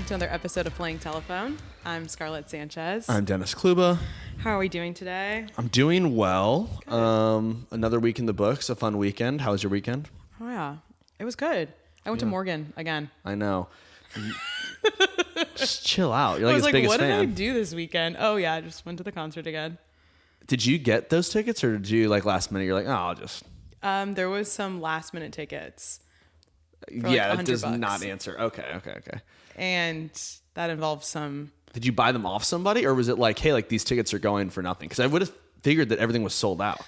to another episode of Playing Telephone. I'm Scarlett Sanchez. I'm Dennis Kluba. How are we doing today? I'm doing well. Another week in the books, a fun weekend. How was your weekend? Oh, yeah. It was good. I went to Morgan again. I know. Just chill out. You're like I was his like, biggest what fan. did I do this weekend? Oh, yeah. I just went to the concert again. Did you get those tickets or did you like last minute? You're like, oh, I'll just. There was some last minute tickets. Yeah, like that does $100. not answer. Okay. And that involved some. Did you buy them off somebody or was it like, hey, like these tickets are going for nothing? Because I would have figured that everything was sold out.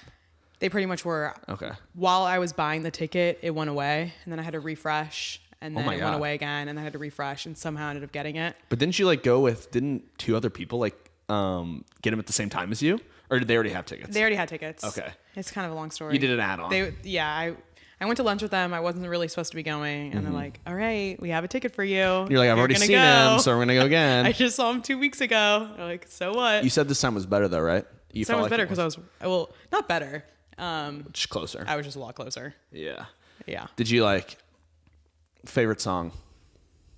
They pretty much were. Okay. While I was buying the ticket, it went away. And then I had to refresh. And then it God. went away again. And then I had to refresh. And somehow I ended up getting it. But didn't you like go with, didn't two other people like get them at the same time as you? Or did they already have tickets? They already had tickets. Okay. It's kind of a long story. You did an add-on. I went to lunch with them. I wasn't really supposed to be going. And they're like, all right, we have a ticket for you. You're like, I've already seen him, so we're going to go again. I just saw him 2 weeks ago. They're like, so what? You said this time was better though, right? You this time was better because I was, well, not better. Just closer. I was just a lot closer. Yeah. Yeah. Did you like favorite song?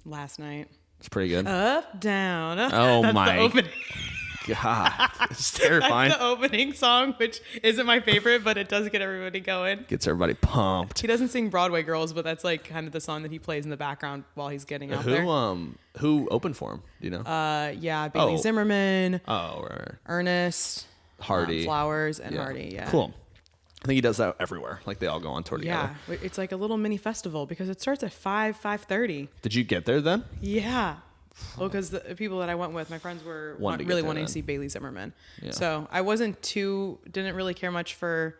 Last night. It's pretty good. Up, down. Oh That's my the opening. God. It's terrifying. That's the opening song, which isn't my favorite, but it does get everybody going. Gets everybody pumped. He doesn't sing Broadway Girls, but that's like kind of the song that he plays in the background while he's getting out there. Who opened for him? Do you know? Bailey Zimmerman. Oh, right. Ernest. Hardy. Flowers and Hardy. Yeah. Cool. I think he does that everywhere. Like they all go on tour together. Yeah. It's like a little mini festival because it starts at 5:30. Did you get there then? Yeah. Well, because the people that I went with, my friends were really wanting to see Bailey Zimmerman. Yeah. So I didn't really care much for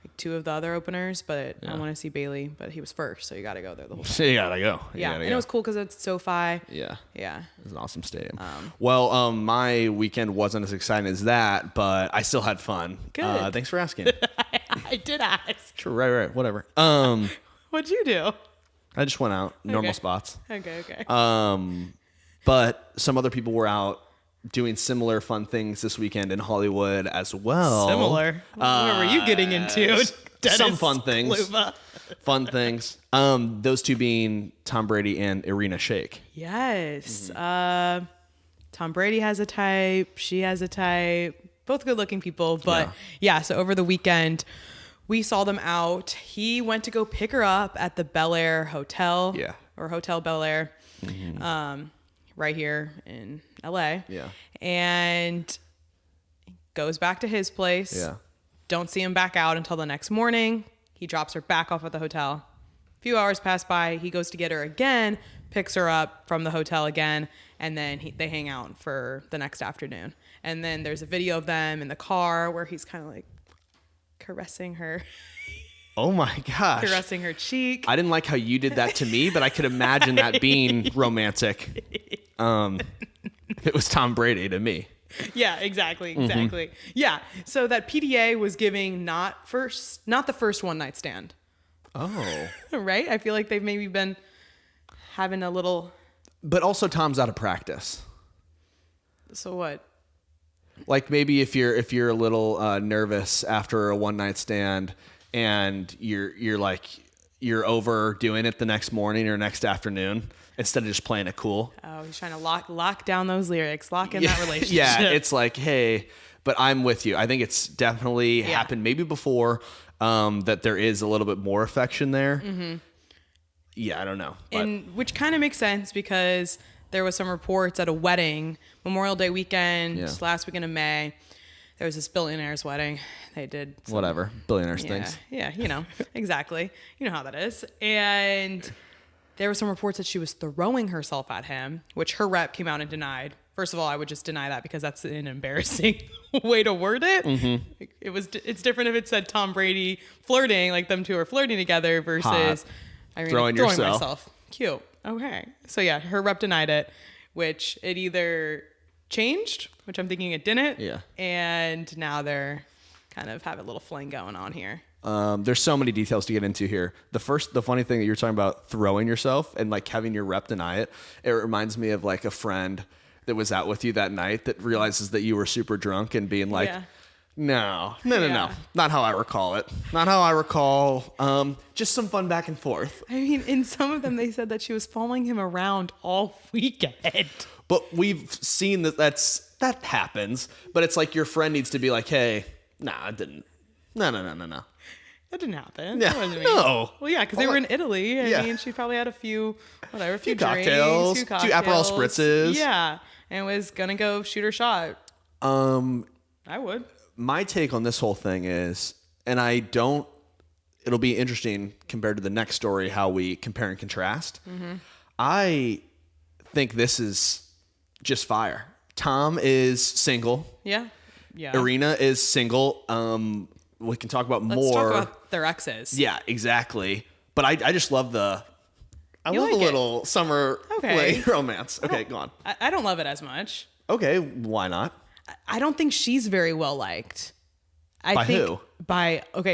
like two of the other openers, but I want to see Bailey, but he was first. So you got to go there the whole time. You gotta go. And it was cool because it's SoFi. Yeah. Yeah. It was an awesome stadium. My weekend wasn't as exciting as that, but I still had fun. Good. Thanks for asking. I did ask. Sure, right, whatever. What'd you do? I just went out, normal spots. Okay. But some other people were out doing similar fun things this weekend in Hollywood as well. Similar? What were you getting into? Dennis Some fun things. Kluba. Fun things. Those two being Tom Brady and Irina Shayk. Yes. Tom Brady has a type. She has a type. Both good-looking people. But so over the weekend, we saw them out. He went to go pick her up at the Bel Air Hotel. Yeah. Or Hotel Bel Air. Right here in LA. Yeah. And goes back to his place. Yeah. Don't see him back out until the next morning. He drops her back off at the hotel. A few hours pass by. He goes to get her again, picks her up from the hotel again, and then they hang out for the next afternoon. And then there's a video of them in the car where he's kind of like caressing her. Oh my gosh. Caressing her cheek. I didn't like how you did that to me, but I could imagine that being romantic. It was Tom Brady to me. Yeah, exactly. Yeah. So that PDA was giving not the first one night stand. Oh. Right? I feel like they've maybe been having a little. But also Tom's out of practice. So what? Like maybe if you're a little nervous after a one night stand and you're overdoing it the next morning or next afternoon instead of just playing it cool. Oh, he's trying to lock down those lyrics, lock in that relationship. Yeah, it's like, hey, but I'm with you. I think it's definitely happened maybe before that there is a little bit more affection there. Mm-hmm. Yeah, I don't know. And which kind of makes sense because there was some reports at a wedding, Memorial Day weekend, last weekend of May. There was this billionaire's wedding. They did whatever billionaires things. Yeah, exactly. You know how that is. And there were some reports that she was throwing herself at him, which her rep came out and denied. First of all, I would just deny that because that's an embarrassing way to word it. Mm-hmm. It's different if it said Tom Brady flirting, like them two are flirting together, versus throwing yourself. myself. Cute. Okay. So yeah, her rep denied it, which it either changed, which I'm thinking it didn't. Yeah. And now they're kind of have a little fling going on here. There's so many details to get into here. The funny thing that you're talking about throwing yourself and like having your rep deny it, it reminds me of like a friend that was out with you that night that realizes that you were super drunk and being like, No. Yeah. Not how I recall it. Not how I recall. Just some fun back and forth. I mean, in some of them, they said that she was following him around all weekend. But we've seen that happens. But it's like your friend needs to be like, hey, nah, it didn't. No. That didn't happen. Yeah, That wasn't me. no. Well, yeah, because they were in Italy. I mean, she probably had a few drinks, cocktails, few two Aperol spritzes. Yeah, and was gonna go shoot her shot. I would. My take on this whole thing is, and it'll be interesting compared to the next story, how we compare and contrast. Mm-hmm. I think this is just fire. Tom is single. Yeah. Irina is single. We can talk about Let's more. talk about their exes. Yeah, exactly. But I just love a little summer romance. Okay, go on. I don't love it as much. Okay, why not? I don't think she's very well liked. By who?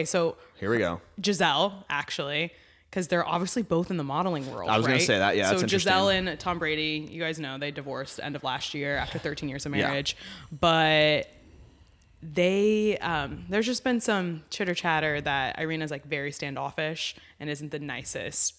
So here we go. Giselle, actually, because they're obviously both in the modeling world. I was going to say that. Yeah, so that's Giselle interesting. and Tom Brady, you guys know they divorced end of last year after 13 years of marriage. Yeah. But there's just been some chitter chatter that Irina's like very standoffish and isn't the nicest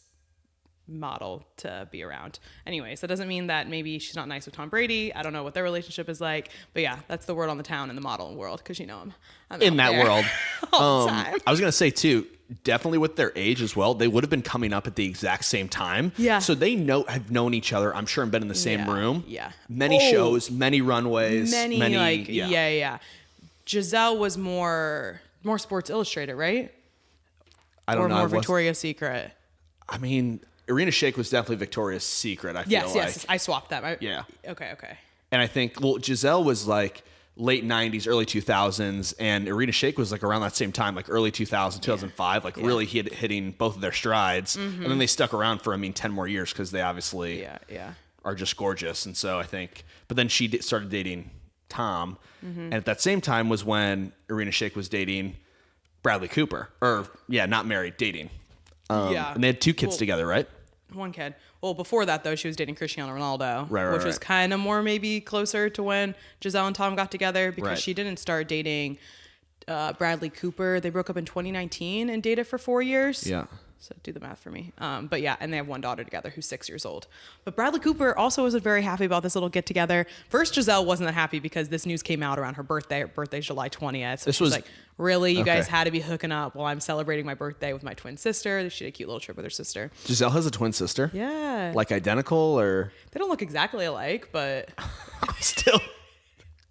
model to be around. Anyways, that doesn't mean that maybe she's not nice with Tom Brady. I don't know what their relationship is like, but yeah, that's the word on the town in the modeling world, because I'm in that world all the time. I was gonna say too, definitely with their age as well, they would have been coming up at the exact same time. Yeah, so they have known each other, I'm sure, and been in the same room. Yeah, many shows, many runways, many Giselle was more Sports Illustrated, right? I don't know. Or more Victoria's Secret. I mean, Irina Shayk was definitely Victoria's Secret, I feel like. Yes. I swapped that. Yeah. Okay. And I think, Giselle was like late 90s, early 2000s, and Irina Shayk was like around that same time, like early 2000, 2005, really hitting both of their strides. Mm-hmm. And then they stuck around for, 10 more years because they obviously are just gorgeous. And so I think, but then she started dating Tom. Mm-hmm. And at that same time was when Irina Shayk was dating Bradley Cooper. Not married, dating. And they had two kids together, right? One kid. Well, before that, though, she was dating Cristiano Ronaldo, which was right. kind of more maybe closer to when Giselle and Tom got together, because she didn't start dating Bradley Cooper. They broke up in 2019 and dated for 4 years. Yeah. So do the math for me. But yeah, and they have one daughter together who's 6 years old. But Bradley Cooper also wasn't very happy about this little get together. First, Giselle wasn't that happy because this news came out around her birthday. Her birthday's July 20th. So she was like, really? You guys had to be hooking up while I'm celebrating my birthday with my twin sister. She had a cute little trip with her sister. Giselle has a twin sister? Yeah. Like identical or? They don't look exactly alike, but still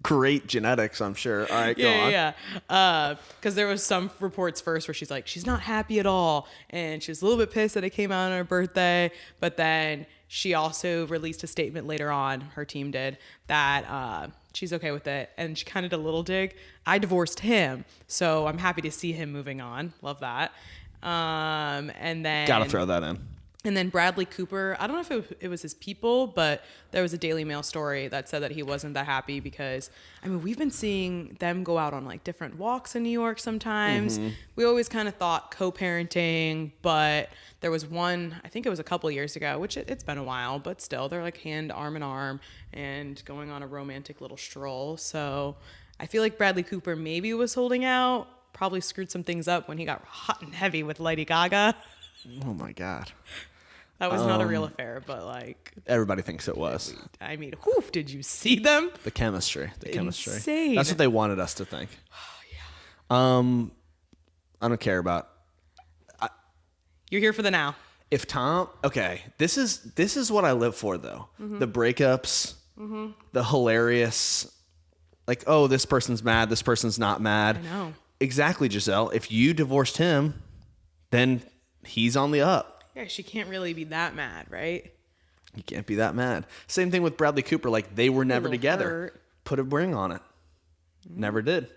great genetics, I'm sure. All right, go on. Yeah. Because there was some reports first where she's like, she's not happy at all. And she was a little bit pissed that it came out on her birthday. But then she also released a statement later on, her team did, that she's okay with it. And she kind of did a little dig. I divorced him, so I'm happy to see him moving on. Love that. And then... Gotta throw that in. And then Bradley Cooper, I don't know if it was his people, but there was a Daily Mail story that said that he wasn't that happy because, we've been seeing them go out on like different walks in New York sometimes. Mm-hmm. We always kind of thought co-parenting, but there was one, I think it was a couple years ago, which it's been a while, but still they're like arm in arm and going on a romantic little stroll. So I feel like Bradley Cooper maybe was holding out, probably screwed some things up when he got hot and heavy with Lady Gaga. Oh my God. That was not a real affair, but like... Everybody thinks it was. Did you see them? The chemistry. Insane. That's what they wanted us to think. Oh, yeah. I don't care about... You're here for the now. If Tom... Okay, this is what I live for, though. Mm-hmm. The breakups, the hilarious... Like, oh, this person's mad, this person's not mad. I know. Exactly, Giselle. If you divorced him, then he's on the up. Yeah, she can't really be that mad, right? You can't be that mad. Same thing with Bradley Cooper. Like, they were never together. Hurt. Put a ring on it. Never did.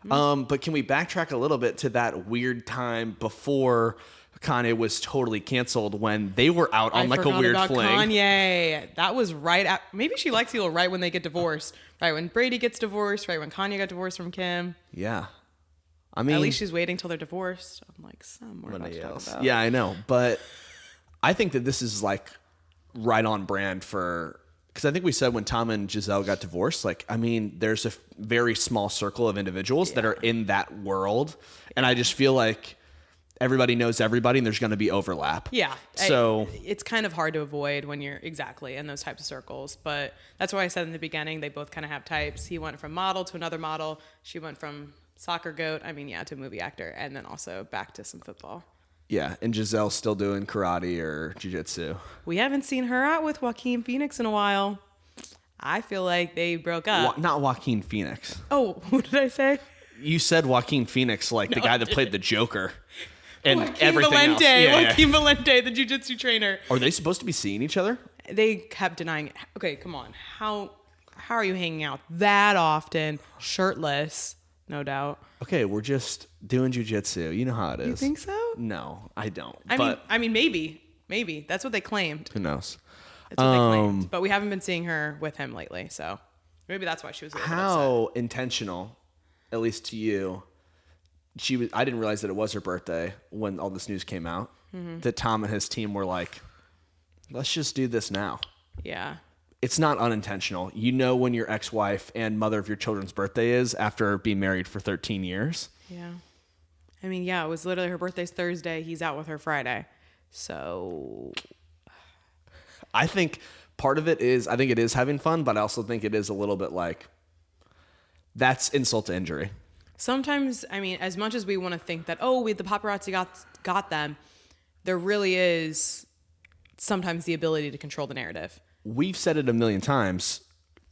But can we backtrack a little bit to that weird time before Kanye was totally canceled, when they were out on like a weird fling? Kanye. That was right at... Maybe she likes people right when they get divorced. Right when Brady gets divorced. Right when Kanye got divorced from Kim. Yeah. At least she's waiting till they're divorced. I'm like, some more about to talk about. Yeah, I know. But I think that this is like right on brand for because I think we said when Tom and Giselle got divorced, like, I mean, there's a very small circle of individuals that are in that world. And I just feel like everybody knows everybody and there's going to be overlap. Yeah. So it's kind of hard to avoid when you're exactly in those types of circles. But that's why I said in the beginning, they both kind of have types. He went from model to another model. She went from soccer goat, to movie actor, and then also back to some football. yeah. And Giselle's still doing karate or jiu-jitsu. We haven't seen her out with Joaquin Phoenix in a while. I feel like they broke up. Not Joaquin Phoenix. Oh, what did I say? You said Joaquin Phoenix, like the guy that played the Joker. And Joaquin everything Valente, else. Joaquin Valente, the jiu-jitsu trainer. Are they supposed to be seeing each other? They kept denying it. Okay, come on. How are you hanging out that often, shirtless? No doubt. Okay, we're just doing jiu-jitsu. You know how it is. You think so? No, I don't. I mean, maybe. That's what they claimed. Who knows? That's what they claimed. But we haven't been seeing her with him lately, so maybe that's why she was a little bit upset. How intentional, at least to you, she was. I didn't realize that it was her birthday when all this news came out. Mm-hmm. That Tom and his team were like, let's just do this now. Yeah. It's not unintentional. You know when your ex-wife and mother of your children's birthday is after being married for 13 years. Yeah. I mean, yeah, it was literally her birthday's Thursday. He's out with her Friday. So I think part of it is, I think it is having fun, but I also think it is a little bit like, that's insult to injury. sometimes, I mean, as much as we want to think that, the paparazzi got them, there really is sometimes the ability to control the narrative. We've said it a million times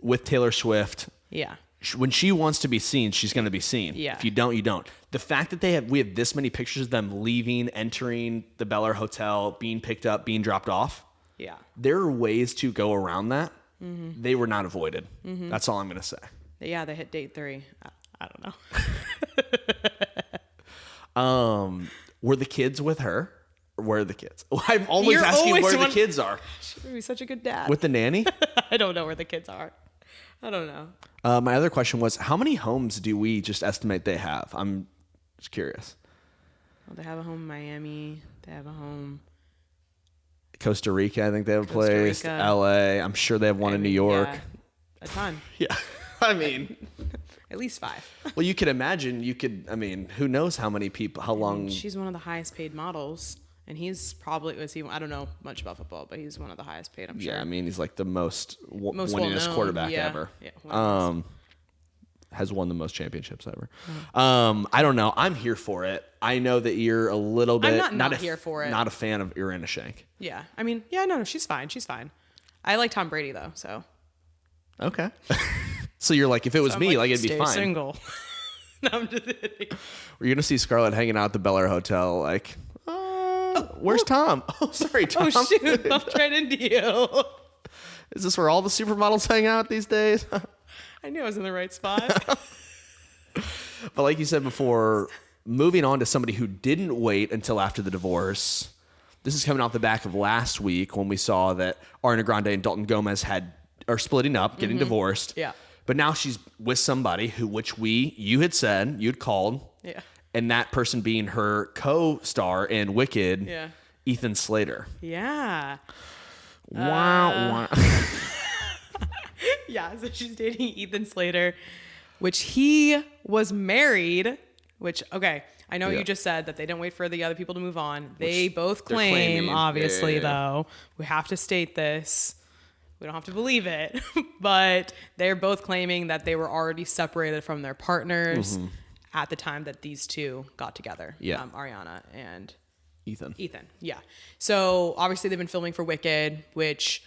with Taylor Swift. Yeah. When she wants to be seen, she's going to be seen. Yeah. If you don't, you don't. The fact that we have this many pictures of them leaving, entering the Bel Air Hotel, being picked up, being dropped off. Yeah. There are ways to go around that. Mm-hmm. They were not avoided. Mm-hmm. That's all I'm going to say. Yeah, they hit date 3. I don't know. Were the kids with her? Or where are the kids? I'm always asking where the kids are. She would be such a good dad. With the nanny? I don't know where the kids are. I don't know. My other question was, how many homes do we just estimate they have? I'm just curious. Well, they have a home in Miami. They have a home. Costa Rica, I think they have a place. LA. I'm sure they have one in New York. Yeah, a ton. Yeah. I mean, at least 5. Well, you could imagine, who knows how many people, how long. She's one of the highest paid models. And he's probably, I don't know much about football, but he's one of the highest paid, I'm sure. Yeah, he's like the most winningest quarterback ever. Yeah, has won the most championships ever. I don't know. I'm here for it. I know that you're a little bit. I'm not here for it. Not a fan of Irina Shayk. Yeah. No, she's fine. She's fine. I like Tom Brady, though, so. Okay. So you're like, if it was me, it'd be fine. Stay single. No, I'm just kidding. We're going to see Scarlett hanging out at the Bel Air Hotel, like, where's Tom? Oh, sorry, Tom. Oh, shoot. Bumped right into you. Is this where all the supermodels hang out these days? I knew I was in the right spot. But like you said before, moving on to somebody who didn't wait until after the divorce. This is coming off the back of last week when we saw that Ariana Grande and Dalton Gomez are splitting up, getting divorced. Yeah. But now she's with somebody you had said, you'd called. Yeah. And that person being her co-star in Wicked, Ethan Slater. Yeah. Wow. Yeah, so she's dating Ethan Slater, which he was married, okay, I know you just said that they didn't wait for the other people to move on. They both claim, obviously, though, we have to state this. We don't have to believe it, but they're both claiming that they were already separated from their partners at the time that these two got together. Yeah. Ariana and Ethan. Yeah. So obviously they've been filming for Wicked, which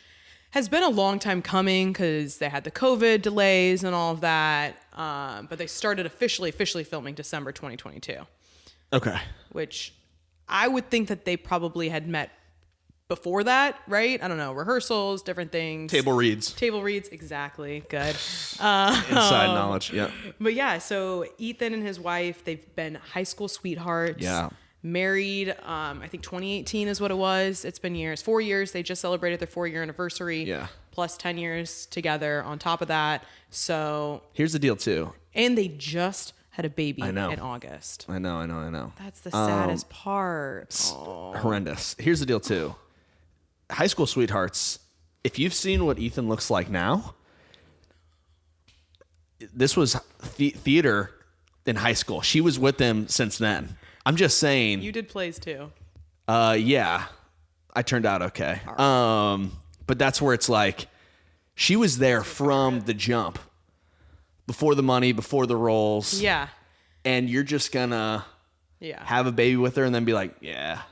has been a long time coming because they had the COVID delays and all of that. But they started officially filming December 2022. Okay. Which I would think that they probably had met before that, right? I don't know, rehearsals, different things. Table reads, exactly. Good. Inside knowledge, yeah. But yeah, so Ethan and his wife, they've been high school sweethearts. Yeah. Married, I think 2018 is what it was. It's been years, 4 years. They just celebrated their 4-year anniversary. Yeah. Plus 10 years together on top of that. So. Here's the deal, too. And they just had a baby in August. I know. That's the saddest part. Horrendous. Here's the deal, too. High school sweethearts, if you've seen what Ethan looks like now, this was theater in high school. She was with him since then. I'm just saying. You did plays too. Yeah, I turned out okay. Right. But that's where it's like, she was there from the jump, before the money, before the roles. Yeah. And you're just gonna have a baby with her and then be like, yeah,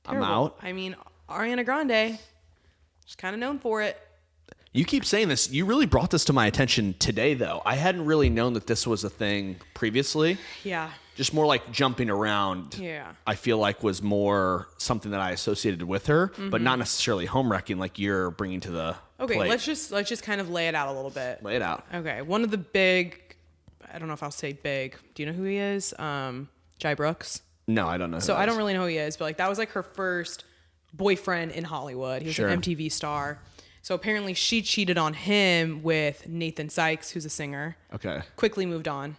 terrible. I'm out. I mean, Ariana Grande, she's kind of known for it. You keep saying this. You really brought this to my attention today, though. I hadn't really known that this was a thing previously. Yeah. Just more like jumping around. Yeah. I feel like was more something that I associated with her, but not necessarily home wrecking like you're bringing to the plate. let's just kind of lay it out a little bit. Lay it out. Okay. One of the big, I don't know if I'll say big. Do you know who he is? Jai Brooks. No, I don't know. So I don't really know who he is, but like that was like her first boyfriend in Hollywood. He was an MTV star. So apparently she cheated on him with Nathan Sykes, who's a singer. Okay. Quickly moved on.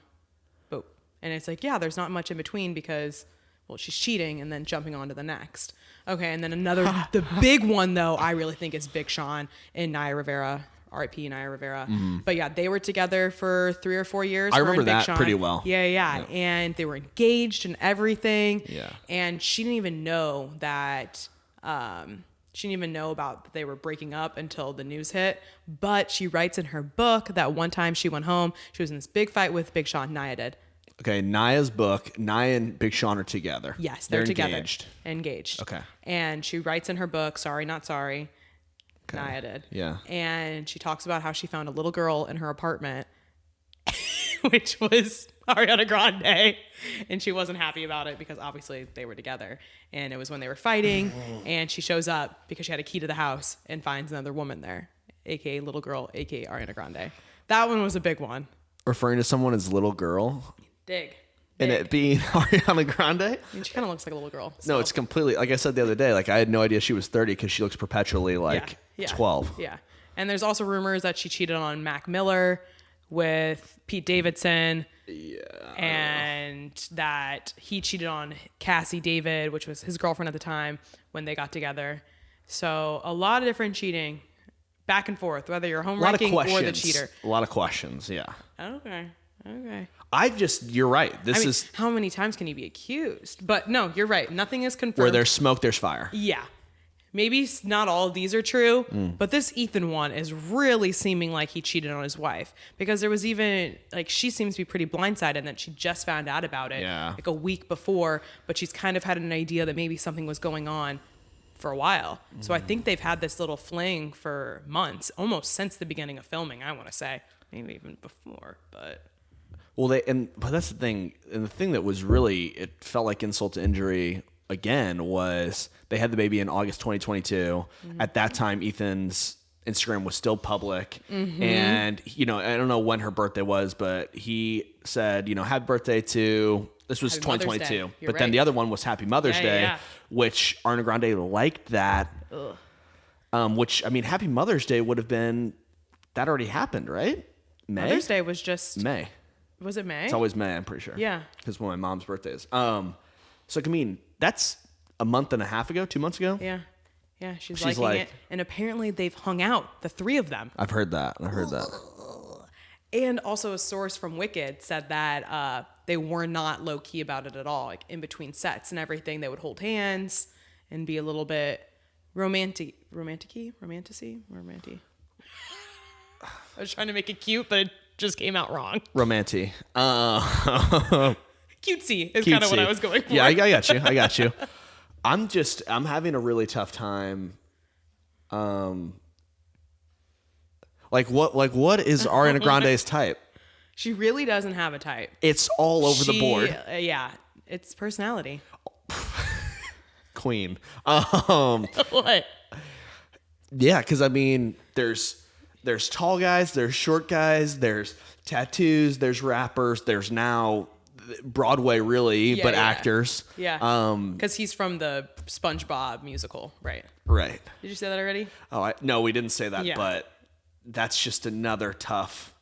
Boop. And it's like, yeah, there's not much in between because, well, she's cheating and then jumping on to the next. Okay. And then the big one though, I really think is Big Sean and Naya Rivera. R.I.P. Naya Rivera. Mm-hmm. But yeah, they were together for 3 or 4 years. I remember that pretty well. Yeah. And they were engaged and everything. Yeah. And she didn't even know that, she didn't even know about that they were breaking up until the news hit. But she writes in her book that one time she went home, she was in this big fight with Big Sean. Naya did. Okay, Naya's book, Naya and Big Sean are together. Yes, they're together. Engaged. Okay. And she writes in her book, Sorry Not Sorry. Okay. Naya did. Yeah. And she talks about how she found a little girl in her apartment, which was Ariana Grande. And she wasn't happy about it because obviously they were together. And it was when they were fighting. And she shows up because she had a key to the house and finds another woman there, a.k.a. little girl, a.k.a. Ariana Grande. That one was a big one. Referring to someone as little girl? Dig. And it being Ariana Grande? I mean, she kind of looks like a little girl. So. No, it's completely, like I said the other day, like I had no idea she was 30 because she looks perpetually like 12. Yeah. And there's also rumors that she cheated on Mac Miller with Pete Davidson. Yeah. And that he cheated on Cassie David, which was his girlfriend at the time when they got together. So a lot of different cheating back and forth, whether you're home wrecking or the cheater. A lot of questions, yeah. Okay. You're right. How many times can he be accused? But no, you're right. Nothing is confirmed. Where there's smoke, there's fire. Yeah. Maybe not all of these are true, but this Ethan one is really seeming like he cheated on his wife because there was even like she seems to be pretty blindsided that she just found out about it like a week before, but she's kind of had an idea that maybe something was going on for a while. So I think they've had this little fling for months, almost since the beginning of filming, I want to say. Maybe even before, but... Well, but that's the thing. And the thing that was really, it felt like insult to injury again was they had the baby in August 2022. Mm-hmm. At that time, Ethan's Instagram was still public. Mm-hmm. And, I don't know when her birthday was, but he said, happy birthday to, this was happy 2022. But then the other one was Happy Mother's Day, which Ariana Grande liked that. Which, Happy Mother's Day would have been, that already happened, right? May? Mother's Day was just... May. Was it May? It's always May, I'm pretty sure. Yeah. Because when my mom's birthday is. So, that's a month and a half ago, 2 months ago? Yeah. Yeah, she's liking it. And apparently they've hung out, the three of them. I've heard that. And also a source from Wicked said that they were not low-key about it at all. Like, in between sets and everything, they would hold hands and be a little bit romantic. I was trying to make it cute, but it just came out wrong. Romantic. Cutesy is kind of what I was going for. Yeah, I got you. I'm having a really tough time. What is Ariana Grande's type? She really doesn't have a type. It's all over the board. Yeah, it's personality. Queen. What? Yeah, because there's tall guys, there's short guys, there's tattoos, there's rappers, there's now Broadway actors. Yeah. Because he's from the SpongeBob musical, right? Right. Did you say that already? Oh, no, we didn't say that, but that's just another tough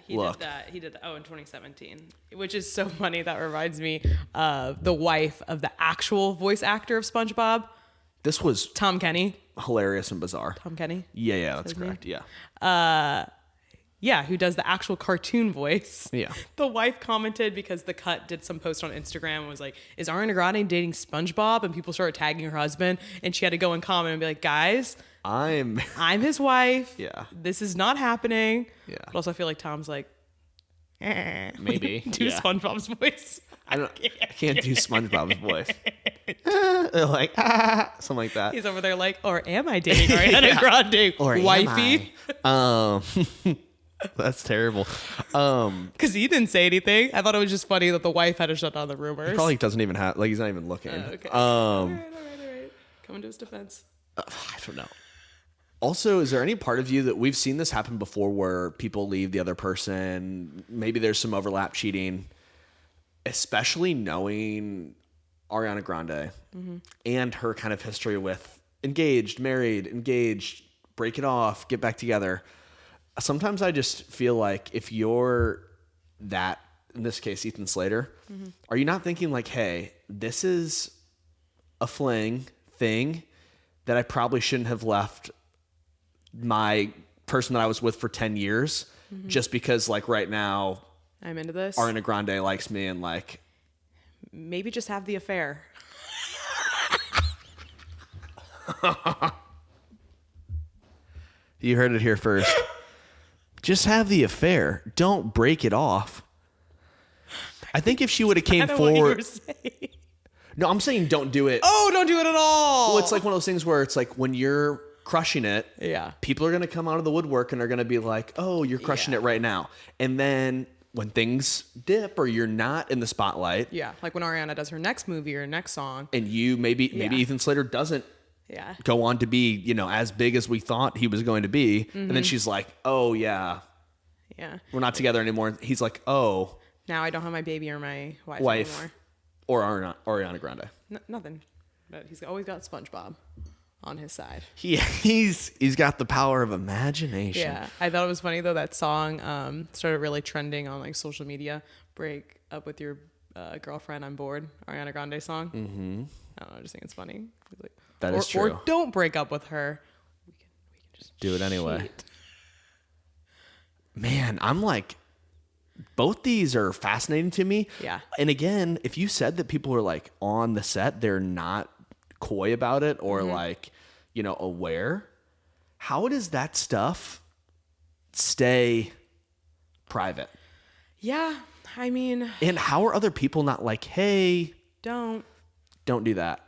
look. Did that. He did that. In 2017, which is so funny. That reminds me of the wife of the actual voice actor of SpongeBob. This was Tom Kenny. hilarious and bizarre. Tom Kenny. Yeah, that's correct. Name? Yeah. Yeah, who does the actual cartoon voice. Yeah. The wife commented because The Cut did some post on Instagram and was like, is Ariana Grande dating SpongeBob? And people started tagging her husband. And she had to go and comment and be like, guys, I'm his wife. Yeah. This is not happening. Yeah. But also I feel like Tom's like, maybe. do SpongeBob's voice. I can't do SpongeBob's voice. Like, something like that. He's over there like, or am I dating Ariana Grande? Or wifey? That's terrible. Because he didn't say anything. I thought it was just funny that the wife had to shut down the rumors. He probably doesn't even have, like, he's not even looking. Okay. All right. Coming to his defense. I don't know. Also, is there any part of you that we've seen this happen before where people leave the other person? Maybe there's some overlap cheating, especially knowing Ariana Grande and her kind of history with engaged, married, engaged, break it off, get back together. Sometimes I just feel like if you're that, in this case, Ethan Slater, are you not thinking like, hey, this is a fling thing that I probably shouldn't have left my person that I was with for 10 years just because like right now I'm into this. Ariana Grande likes me and like maybe just have the affair. You heard it here first. Just have the affair. Don't break it off. I think if she would have came forward. No, I'm saying don't do it. Oh, don't do it at all. Well, it's like one of those things where it's like when you're crushing it, people are going to come out of the woodwork and are going to be like, oh, you're crushing it right now. And then when things dip or you're not in the spotlight. Yeah, like when Ariana does her next movie or next song. And you maybe Ethan Slater doesn't go on to be, you know, as big as we thought he was going to be. And then she's like, oh, yeah, we're not together anymore. He's like, oh. Now I don't have my baby or my wife anymore. Or Ariana Grande. Nothing. But he's always got SpongeBob on his side. He's got the power of imagination. Yeah. I thought it was funny, though, that song started really trending on like social media. Break up with your girlfriend, I'm bored. Ariana Grande song. Mm-hmm. I don't know. I just think it's funny. Like, that is true. Or don't break up with her. We can just do it anyway. Man, I'm like, both these are fascinating to me. Yeah. And again, if you said that people are like on the set, they're not coy about it or like, you know, aware, how does that stuff stay private? Yeah. I mean. And how are other people not like, hey, don't do that?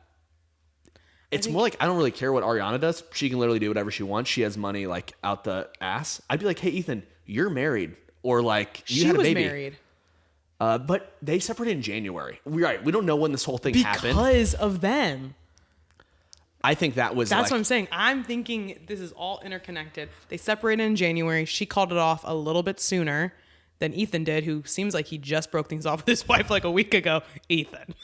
It's more like, I don't really care what Ariana does. She can literally do whatever she wants. She has money like out the ass. I'd be like, hey, Ethan, you're married. Or like you had a baby. She was married. But they separated in January. We don't know when this whole thing happened. Because of them. I think that's what I'm saying. I'm thinking this is all interconnected. They separated in January. She called it off a little bit sooner than Ethan did, who seems like he just broke things off with his wife like a week ago. Ethan.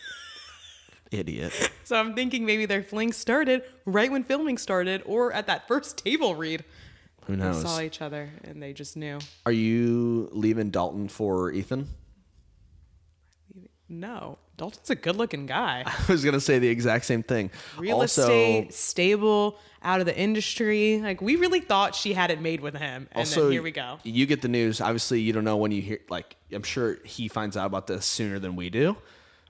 Idiot. So I'm thinking maybe their fling started right when filming started or at that first table read. Who knows? They saw each other and they just knew. Are you leaving Dalton for Ethan? No. Dalton's a good looking guy. I was going to say the exact same thing. Real estate, stable, out of the industry. Like we really thought she had it made with him. And then here we go. You get the news. Obviously, you don't know when you hear, like, I'm sure he finds out about this sooner than we do.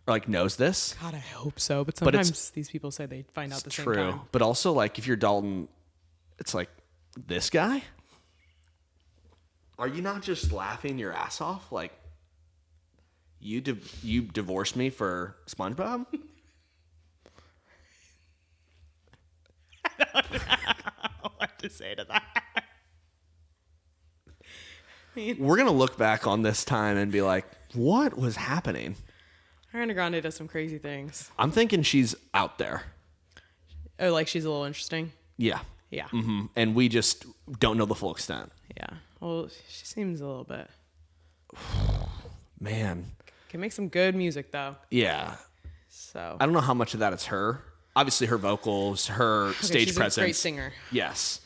Or like knows this. God, I hope so. But sometimes these people say they find out the same time. True. But also like if you're Dalton, it's like, this guy? Are you not just laughing your ass off? Like, you divorced me for SpongeBob? I don't know what to say to that. We're going to look back on this time and be like, what was happening? Ariana Grande does some crazy things. I'm thinking she's out there. Oh, like she's a little interesting? Yeah. Yeah. Mm-hmm. And we just don't know the full extent. Yeah. Well, she seems a little bit. Man. Can make some good music, though. Yeah. So. I don't know how much of that is her. Obviously, her vocals, her stage presence. She's a great singer. Yes.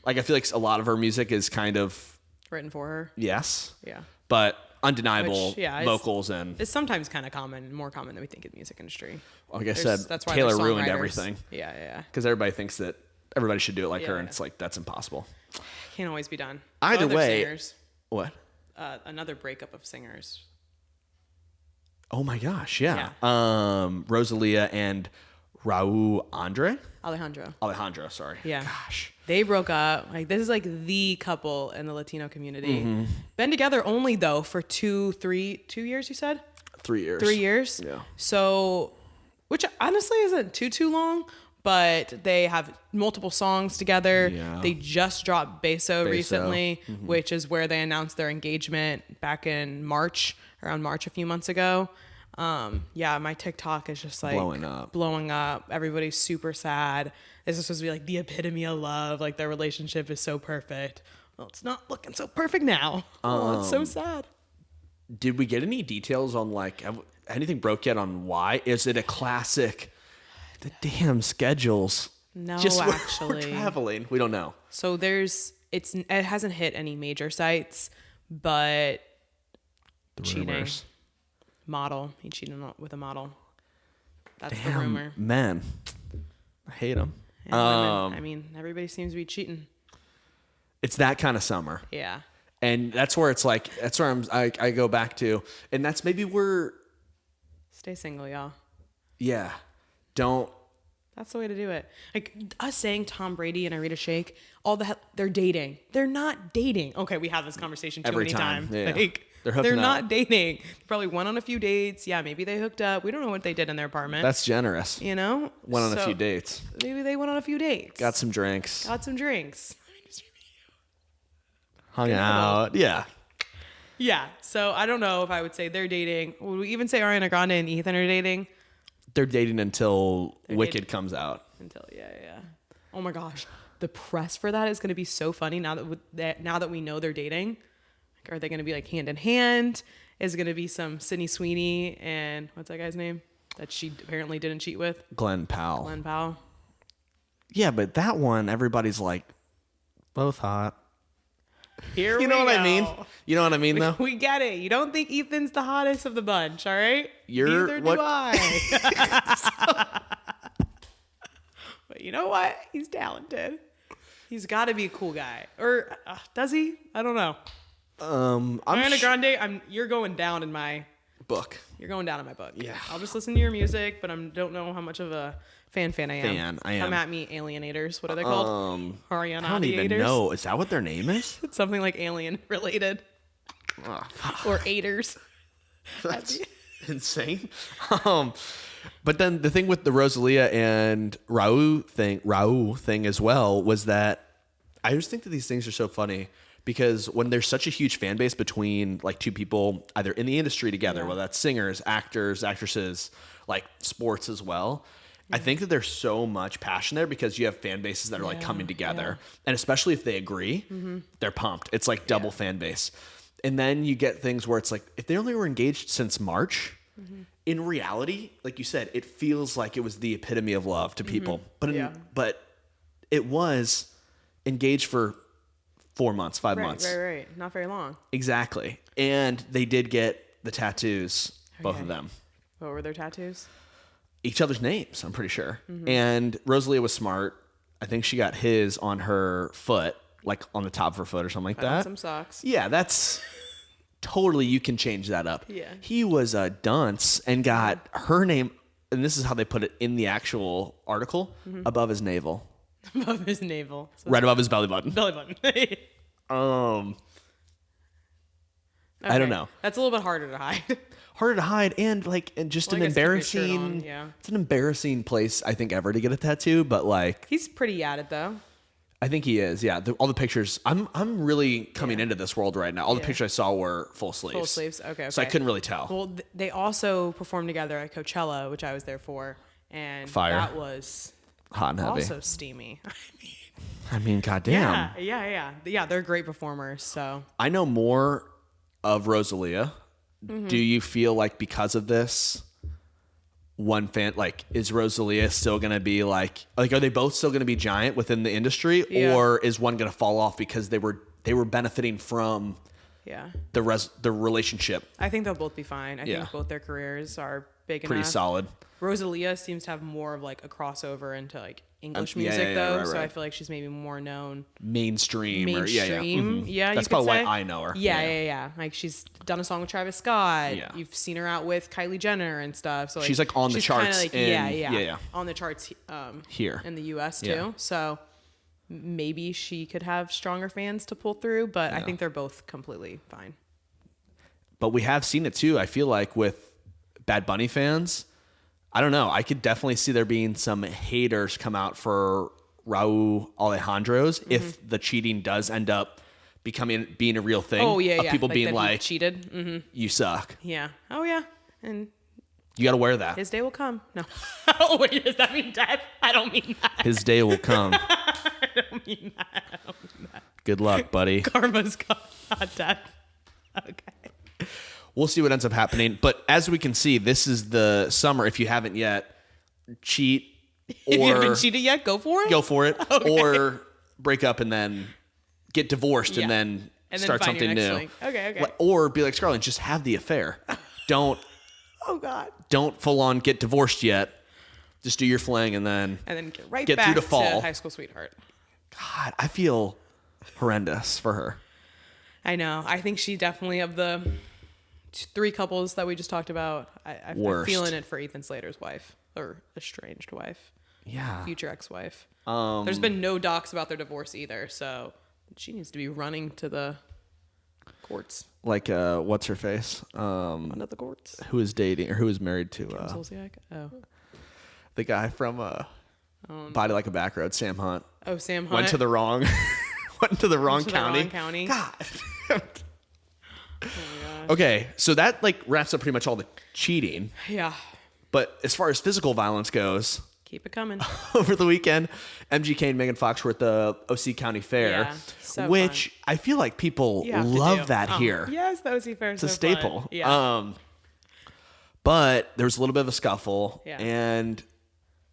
Like, I feel like a lot of her music is kind of. Written for her. Yes. Yeah. But undeniable vocals and. It's sometimes kind of common, more common than we think in the music industry. Like I said, that's why Taylor ruined everything. Yeah. Because everybody thinks that everybody should do it like her, and Yeah. it's like that's impossible. Can't always be done. Either Other way, singers, what? another breakup of singers. Oh my gosh, yeah. Rosalía and Rauw Alejandro, sorry. Yeah. Gosh. They broke up. Like, this is like the couple in the Latino community. Been together only though for 2 years, you said? 3 years. 3 years. Yeah. So, which honestly isn't too long, but they have multiple songs together. Yeah. They just dropped Beso recently, Mm-hmm. which is where they announced their engagement back in around March a few months ago. Yeah, my TikTok is just like blowing up. Everybody's super sad. This is supposed to be like the epitome of love. Like, their relationship is so perfect. Well, it's not looking so perfect now. Oh, it's so sad. Did we get any details on anything broke yet on why? Is it a classic? The damn schedules. No, We're actually. traveling. We don't know. So it hasn't hit any major sites, but cheating. Rumors. Model. He cheated with a model. That's the Damn, rumor. man. I hate them. And women, I mean, everybody seems to be cheating. It's that kind of summer. Yeah. And that's where it's like, that's where I go back to. And that's maybe where, Stay single, y'all. yeah, don't. That's the way to do it. Like, us saying Tom Brady and Irina Shayk, they're dating. They're not dating. Okay, we have this conversation too Every many time. times. Yeah. Like, They're they're not up. dating. Probably went on a few dates. Yeah, maybe they hooked up. We don't know what they did in their apartment. That's generous. You know? Went on a So, few dates. Maybe they went on a few dates. Got some drinks. Got some drinks. Hung out. Yeah. Yeah. So I don't know if I would say they're dating. Would we even say Ariana Grande and Ethan are dating? They're dating until Wicked comes out. Yeah. Oh my gosh. The press for that is going to be so funny now that we know they're dating. Like, are they going to be like hand in hand? Is it going to be some Sydney Sweeney and what's that guy's name that she apparently didn't cheat with? Glenn Powell. Glenn Powell. Yeah, but that one, everybody's like, both hot. Here You we know what go. I mean? You know what I mean, though? We get it. You don't think Ethan's the hottest of the bunch, all right? You're- Neither what- do I. But you know what? He's talented. He's got to be a cool guy. Or does he? I don't know. Ariana Grande, you're going down in my book. You're going down in my book. Yeah. I'll just listen to your music, but I don't know how much of a fan I am. I am. Come at me, alienators. What are they called? Ariana I don't even know. Is that what their name is? It's something like alien related. Or aiders. That's insane. But then the thing with the Rosalía and Rauw thing as well was that I just think that these things are so funny because when there's such a huge fan base between like two people either in the industry together, whether that's singers, actors, actresses, like sports as well. I think that there's so much passion there because you have fan bases that are like coming together. And especially if they agree, they're pumped. It's like double fan base. And then you get things where it's like, if they only were engaged since March, in reality, like you said, it feels like it was the epitome of love to people. But it was engaged for 4 months, 5 months. Right. Not very long. Exactly. And they did get the tattoos, both of them. What were their tattoos? Each other's names, I'm pretty sure. And Rosalía was smart. I think she got his on her foot, like on the top of her foot or something like Put on that. some socks. Yeah, that's totally, you can change that up. Yeah. He was a dunce and got her name, and this is how they put it in the actual article, above his navel. Above his navel. So Right above his belly button. belly button. I don't know. That's a little bit harder to hide. Harder to hide and just Well, an I guess keep your shirt embarrassing, on, yeah. it's an embarrassing place, I think, ever to get a tattoo, but like, He's pretty at it though. I think he is. Yeah. All the pictures. I'm really coming into this world right now. All the pictures I saw were full sleeves. Full sleeves. Okay. So I couldn't really tell. Well, they also performed together at Coachella, which I was there for, and Fire. that was Hot and heavy. also steamy. I mean, goddamn. Yeah. They're great performers. So I know more of Rosalía. Do you feel like because of this, one fan, like, is Rosalía still going to be like, are they both still going to be giant within the industry, Yeah. or is one going to fall off because they were benefiting from Yeah. the relationship. I think they'll both be fine. I Yeah. think both their careers are big Pretty enough. solid. Rosalia seems to have more of like a crossover into like English Yeah, music yeah, though, right, so I right. feel like she's maybe more known Mainstream. Or, mainstream. Yeah, That's you could probably say. why I know her. Yeah. Like she's done a song with Travis Scott. Yeah. You've seen her out with Kylie Jenner and stuff. So like, She's like on the she's kinda charts like, in- yeah, yeah. on the charts Here. in the U.S. too. Yeah. So maybe she could have stronger fans to pull through, but I think they're both completely fine. But we have seen it too. I feel like with Bad Bunny fans, I don't know. I could definitely see there being some haters come out for Rauw Alejandro's if the cheating does end up being a real thing. Oh yeah, of yeah. people being that he like, cheated. Mm-hmm. you suck. Yeah. Oh yeah. And You got to wear that. his day will come. No. Oh wait, does that mean death? I don't mean that. His day will come. I don't mean that. Good luck, buddy. Karma's gone, not death. Okay. We'll see what ends up happening. But as we can see, this is the summer. If you haven't yet, cheat If you haven't or cheated yet, go for it. go for it, Okay. or break up and then get divorced Yeah. and then And then start find your something next new. link. Okay. Or be like Scarlett, just have the affair. Don't Oh God. full on get divorced yet. Just do your fling and then And then get right Get back through to fall. High School Sweetheart. God, I feel horrendous for her. I know. I think she definitely, of the three couples that we just talked about, I'm Worst. feeling it for Ethan Slater's wife, or estranged wife, Yeah. future ex-wife. There's been no docs about their divorce either, so she needs to be running to the courts. Like what's her face? Under the courts. Who is dating or who is married to Zolciak? Oh. the guy from Body Like a Back Road, Sam Hunt. Oh, Sam Hunt. Went to the wrong wrong county. county. God. Oh my gosh. Okay, so that like wraps up pretty much all the cheating. Yeah. But as far as physical violence goes, Keep it coming. over the weekend, MGK and Megan Fox were at the OC County Fair, Yeah, so which I feel like people You have to love do. that here. Yes, that was fair. It's a staple. But there was a little bit of a scuffle, Yeah. and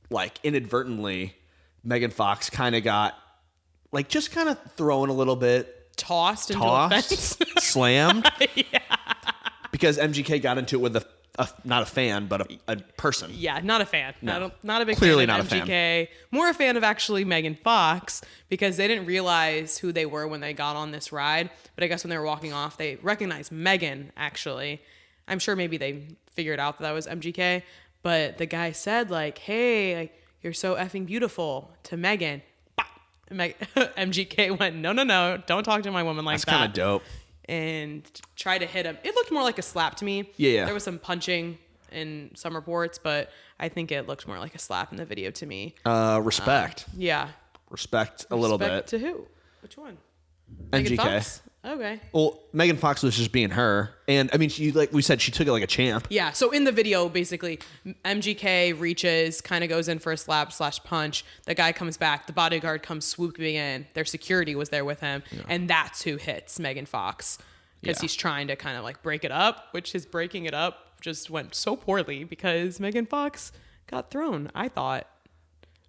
like inadvertently, Megan Fox kind of got like just kind of thrown a little bit, Tossed into a fence. slammed, because MGK got into it with not a fan, but a person. Yeah, not a fan. No. Not a big Clearly fan not of a fan. MGK. More a fan of actually Megan Fox, because they didn't realize who they were when they got on this ride. But I guess when they were walking off, they recognized Megan, actually. I'm sure maybe they figured out that was MGK. But the guy said, like, hey, like, you're so effing beautiful to Megan. Bah! MGK went, no, don't talk to my woman like That's that. kind of dope. And try to hit him. It looked more like a slap to me. Yeah. There was some punching in some reports, but I think it looked more like a slap in the video to me. Respect. Yeah. Respect a little bit. Respect to who? Which one? MGK. Megan Fox? Okay. Well, Megan Fox was just being her, and I mean, she, like we said, she took it like a champ. Yeah. So in the video, basically, MGK reaches, kind of goes in for a slap/punch. The guy comes back. The bodyguard comes swooping in. Their security was there with him, and that's who hits Megan Fox, because Yeah. he's trying to kind of like break it up, which his breaking it up just went so poorly because Megan Fox got thrown. I thought.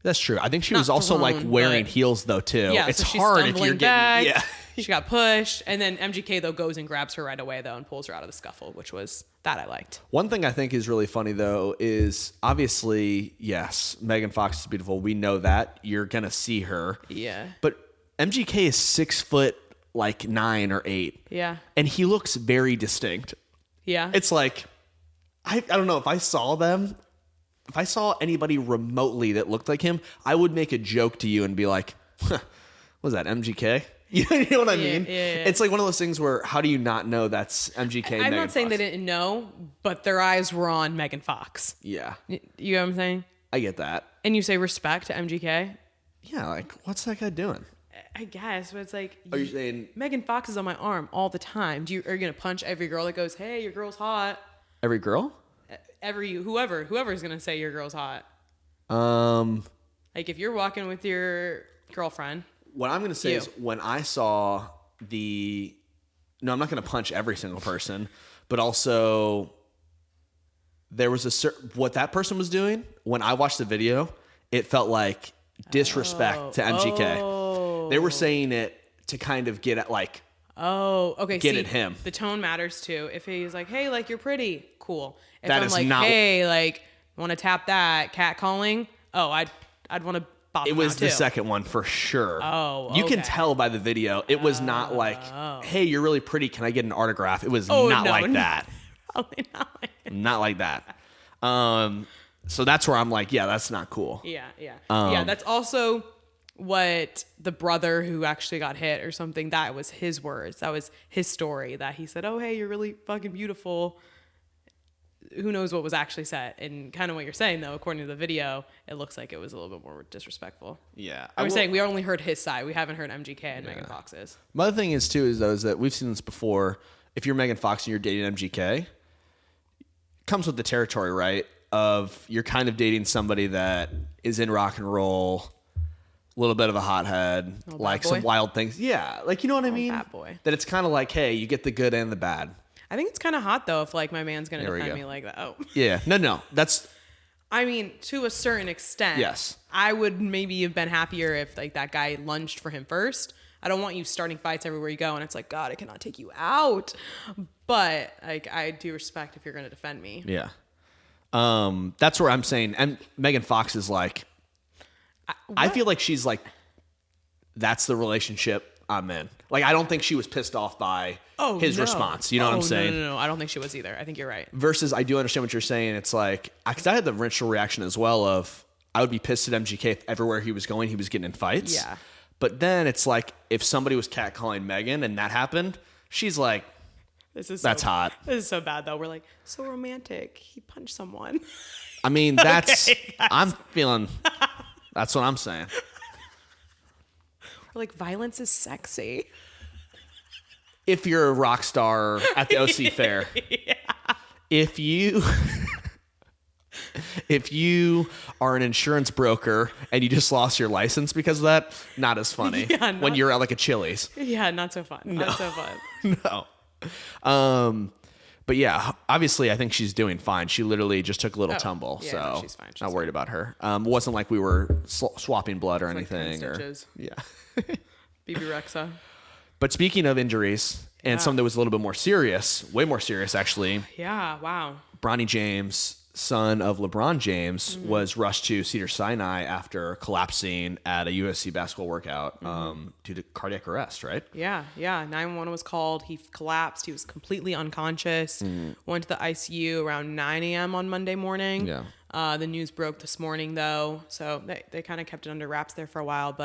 That's true. I think she Not was also like thrown, wearing but- heels though too. Yeah, It's so she's hard if stumbling you're back. getting She got pushed, and then MGK though goes and grabs her right away though and pulls her out of the scuffle, which was that I liked. One thing I think is really funny though is obviously, yes, Megan Fox is beautiful. We know that. You're gonna see her. Yeah. But MGK is 6 foot like 9 or 8. Yeah. And he looks very distinct. Yeah. It's like I don't know, if I saw anybody remotely that looked like him, I would make a joke to you and be like, huh, was that MGK? You know what I mean? Yeah. It's like one of those things where how do you not know that's MGK? I'm Megan not saying Fox? they didn't know, but their eyes were on Megan Fox. Yeah, You know what I'm saying? I get that. And you say respect to MGK? Yeah, like what's that guy doing? I guess, but it's like Are you saying Megan Fox is on my arm all the time. Are you gonna punch every girl that goes, "Hey, your girl's hot"? every girl? Whoever's gonna say your girl's hot. Like if you're walking with your girlfriend. What I'm going to say You. is when I saw no, I'm not going to punch every single person, but also there was what that person was doing. When I watched the video, it felt like disrespect to MGK. They were saying it to kind of get at like Oh, okay. get see, at him. The tone matters too. If he's like, hey, like, you're pretty, cool. If That I'm is like, not- hey, like, want to tap that, catcalling, oh, I'd want to bop It him was out the too. second one for sure. Oh, You can okay. tell by the video. It was not like, hey, you're really pretty. Can I get an autograph? It was not no, like no. that. Probably not like Not like that. So that's where I'm like, yeah, that's not cool. Yeah. Yeah, that's also what the brother who actually got hit or something, that was his words. That was his story, that he said, oh, hey, you're really fucking beautiful. Who knows what was actually said? And kind of what you're saying, though, according to the video, it looks like it was a little bit more disrespectful. Yeah. I was saying we only heard his side. We haven't heard MGK and Megan Fox's. My other thing is, too, is that we've seen this before. If you're Megan Fox and you're dating MGK, it comes with the territory, right? Of you're kind of dating somebody that is in rock and roll, a little bit of a hothead, like some wild things. Yeah, like, you know what I mean? Bad boy. That it's kind of like, hey, you get the good and the bad. I think it's kind of hot, though, if, like, my man's going to There we defend go. me like that. Oh. Yeah, no, that's I mean, to a certain extent. Yes. I would maybe have been happier if, like, that guy lunged for him first. I don't want you starting fights everywhere you go, and it's like, God, I cannot take you out. But, like, I do respect if you're going to defend me. yeah. That's where I'm saying, and Megan Fox is like, I feel like she's like, that's the relationship I'm in. Like, I don't think she was pissed off by his response. You know what I'm saying? No. I don't think she was either. I think you're right. Versus, I do understand what you're saying. It's like, because I had the initial reaction as well of, I would be pissed at MGK if everywhere he was going, he was getting in fights. Yeah. But then it's like, if somebody was catcalling Megan and that happened, she's like, that's hot. This is so bad, though. We're like, so romantic. He punched someone. I mean, that's, Okay, I'm feeling, that's what I'm saying. We're like, violence is sexy. If you're a rock star at the OC fair, if you are an insurance broker and you just lost your license because of that, not as funny. When you're at like a Chili's. Yeah, not so fun. Not so fun. No. But yeah, obviously I think she's doing fine. She literally just took a little tumble, yeah, so no, she's fine. She's not worried about her. It wasn't like we were swapping blood or Like 10 anything. stitches. Yeah. BB Rexa. But speaking of injuries and something that was a little bit more serious, way more serious actually, Yeah, wow. Bronny James, son of LeBron James, was rushed to Cedars-Sinai after collapsing at a USC basketball workout due to cardiac arrest, right? Yeah. 911 was called. He collapsed. He was completely unconscious. Went to the ICU around 9 a.m. on Monday morning. Yeah. The news broke this morning, though. So they kind of kept it under wraps there for a while.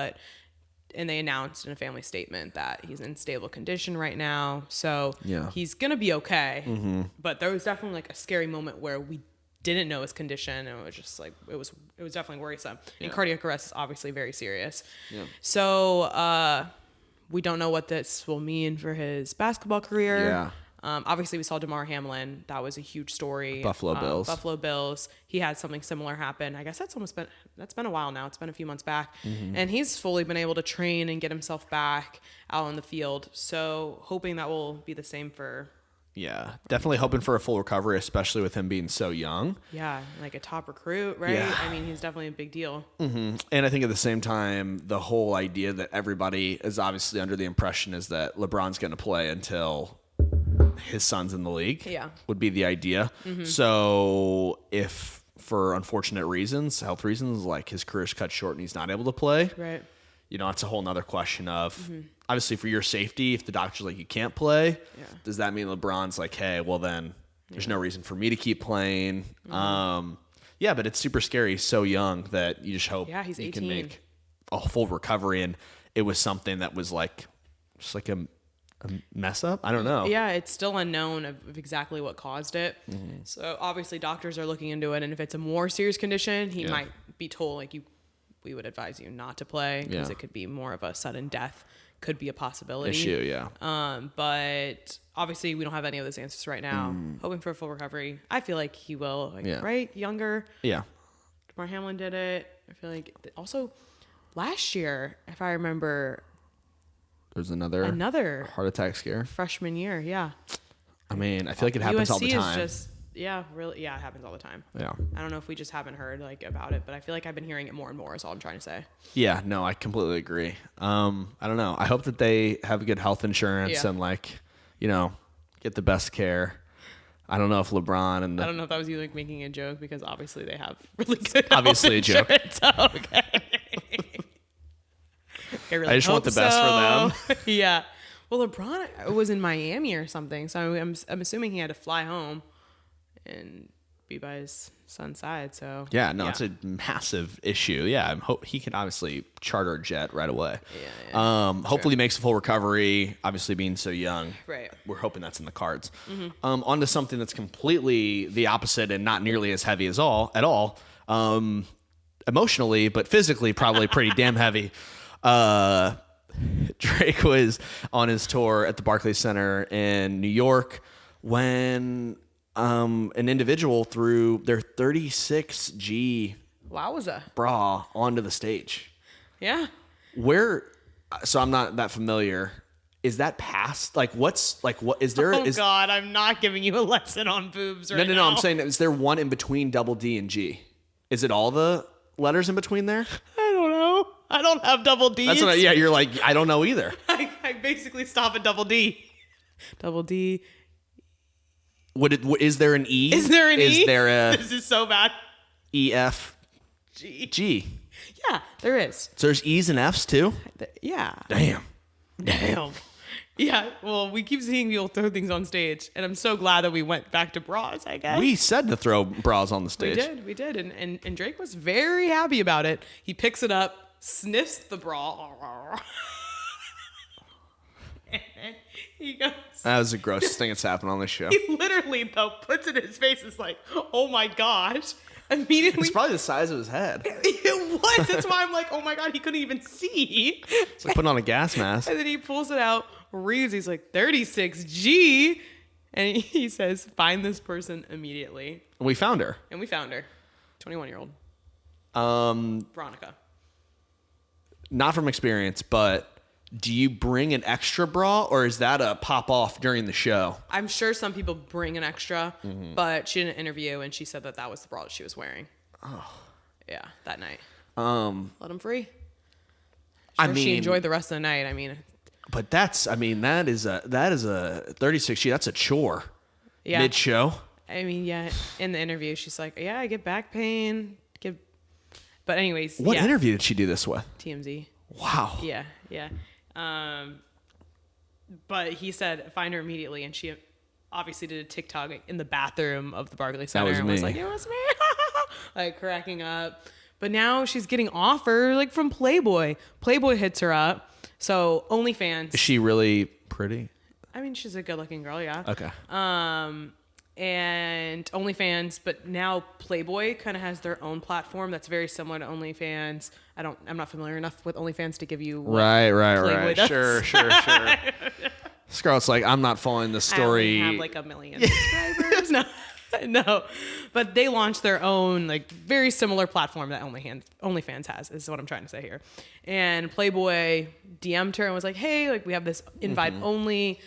And they announced in a family statement that he's in stable condition right now. So he's going to be okay. But there was definitely like a scary moment where we didn't know his condition, and it was just like it was definitely worrisome. And cardiac arrest is obviously very serious. So we don't know what this will mean for his basketball career. Obviously we saw DeMar Hamlin. That was a huge story. Buffalo Bills. He had something similar happen. I guess that's been a while now. It's been a few months back. And he's fully been able to train and get himself back out on the field. So hoping that will be the same for. Yeah, definitely hoping for a full recovery, especially with him being so young. Yeah, like a top recruit, right? Yeah. I mean, he's definitely a big deal. And I think at the same time, the whole idea that everybody is obviously under the impression is that LeBron's going to play until his son's in the league would be the idea. So if for unfortunate reasons, health reasons, like his career's cut short and he's not able to play, Right. you know, it's a whole nother question of obviously for your safety, if the doctor's like, you can't play, does that mean LeBron's like, hey, well then there's no reason for me to keep playing. Yeah, but it's super scary. He's so young that you just hope he's he 18. can make a full recovery. And it was something that was like, just like a mess up. I don't know. Yeah, it's still unknown of exactly what caused it. So obviously doctors are looking into it. And if it's a more serious condition, he might be told like we would advise you not to play because it could be more of a sudden death, could be a possibility. Issue, But obviously we don't have any of those answers right now. Hoping for a full recovery. I feel like he will, right? Younger. Yeah. DeMar Hamlin did it. I feel like also last year, if I remember, There's another another heart attack scare. freshman year. Yeah. I mean, I feel like it happens all the time. Yeah, really. Yeah, it happens all the time. Yeah. I don't know if we just haven't heard like about it, but I feel like I've been hearing it more and more is all I'm trying to say. Yeah, no, I completely agree. I don't know. I hope that they have good health insurance and like, get the best care. I don't know if LeBron and I don't know if that was you like making a joke because obviously they have really good obviously health a joke. insurance. Okay. I just want the best for them. Yeah. Well, LeBron was in Miami or something, so I'm assuming he had to fly home and be by his son's side. So Yeah, no, it's a massive issue. Yeah, I hope he can obviously charter a jet right away. Yeah. Hopefully he makes a full recovery. Obviously being so young, Right. We're hoping that's in the cards. On to something that's completely the opposite and not nearly as heavy at all. Emotionally, but physically probably pretty damn heavy. Drake was on his tour at the Barclays Center in New York when an individual threw their 36G Wowza. bra onto the stage. Yeah. So I'm not that familiar. Is that past? Like, what is there? Oh God, I'm not giving you a lesson on boobs right now. No. I'm saying, is there one in between double D and G? Is it all the letters in between there? I don't know. I don't have double D's. That's what. You're like, I don't know either. I basically stop at double D. Double D. Is there an E? Is there an E? Is there a This is so bad. EF G. Yeah, there is. So there's E's and F's too? Yeah. Damn. Yeah, well, we keep seeing people throw things on stage, and I'm so glad that we went back to bras, I guess. We said to throw bras on the stage. We did. And Drake was very happy about it. He picks it up, sniffs the bra. And then he goes... That was the grossest thing that's happened on this show. He literally, though, puts it in his face. It's like, oh my gosh. Immediately... It's probably the size of his head. It was. That's why I'm like, oh my God, he couldn't even see. It's like putting on a gas mask. And then he pulls it out, reads, he's like, 36G. And he says, find this person immediately. And we found her. And we found her. 21-year-old. Veronica. Not from experience, but do you bring an extra bra or is that a pop off during the show? I'm sure some people bring an extra, but she did an interview and she said that was the bra that she was wearing. Oh. Yeah, that night. Let him free. Sure, she enjoyed the rest of the night. But that is a 36G. That's a chore. Yeah. Mid show. Yeah. In the interview, she's like, yeah, I get back pain. But anyways. What interview did she do this with? TMZ. Wow. Yeah. But he said, find her immediately. And she obviously did a TikTok in the bathroom of the Barclays Center. That was me. Was like, it was me. Like cracking up. But now she's getting offer like from Playboy. Playboy hits her up. So OnlyFans. Is she really pretty? She's a good looking girl. Yeah. Okay. And OnlyFans, but now Playboy kind of has their own platform that's very similar to OnlyFans. I'm not familiar enough with OnlyFans to give you right. does. Sure. Scarlett's like, I'm not following the story. I only have like 1 million subscribers. No, but they launched their own like very similar platform that OnlyFans has. Is what I'm trying to say here. And Playboy DM'd her and was like, hey, like we have this invite only.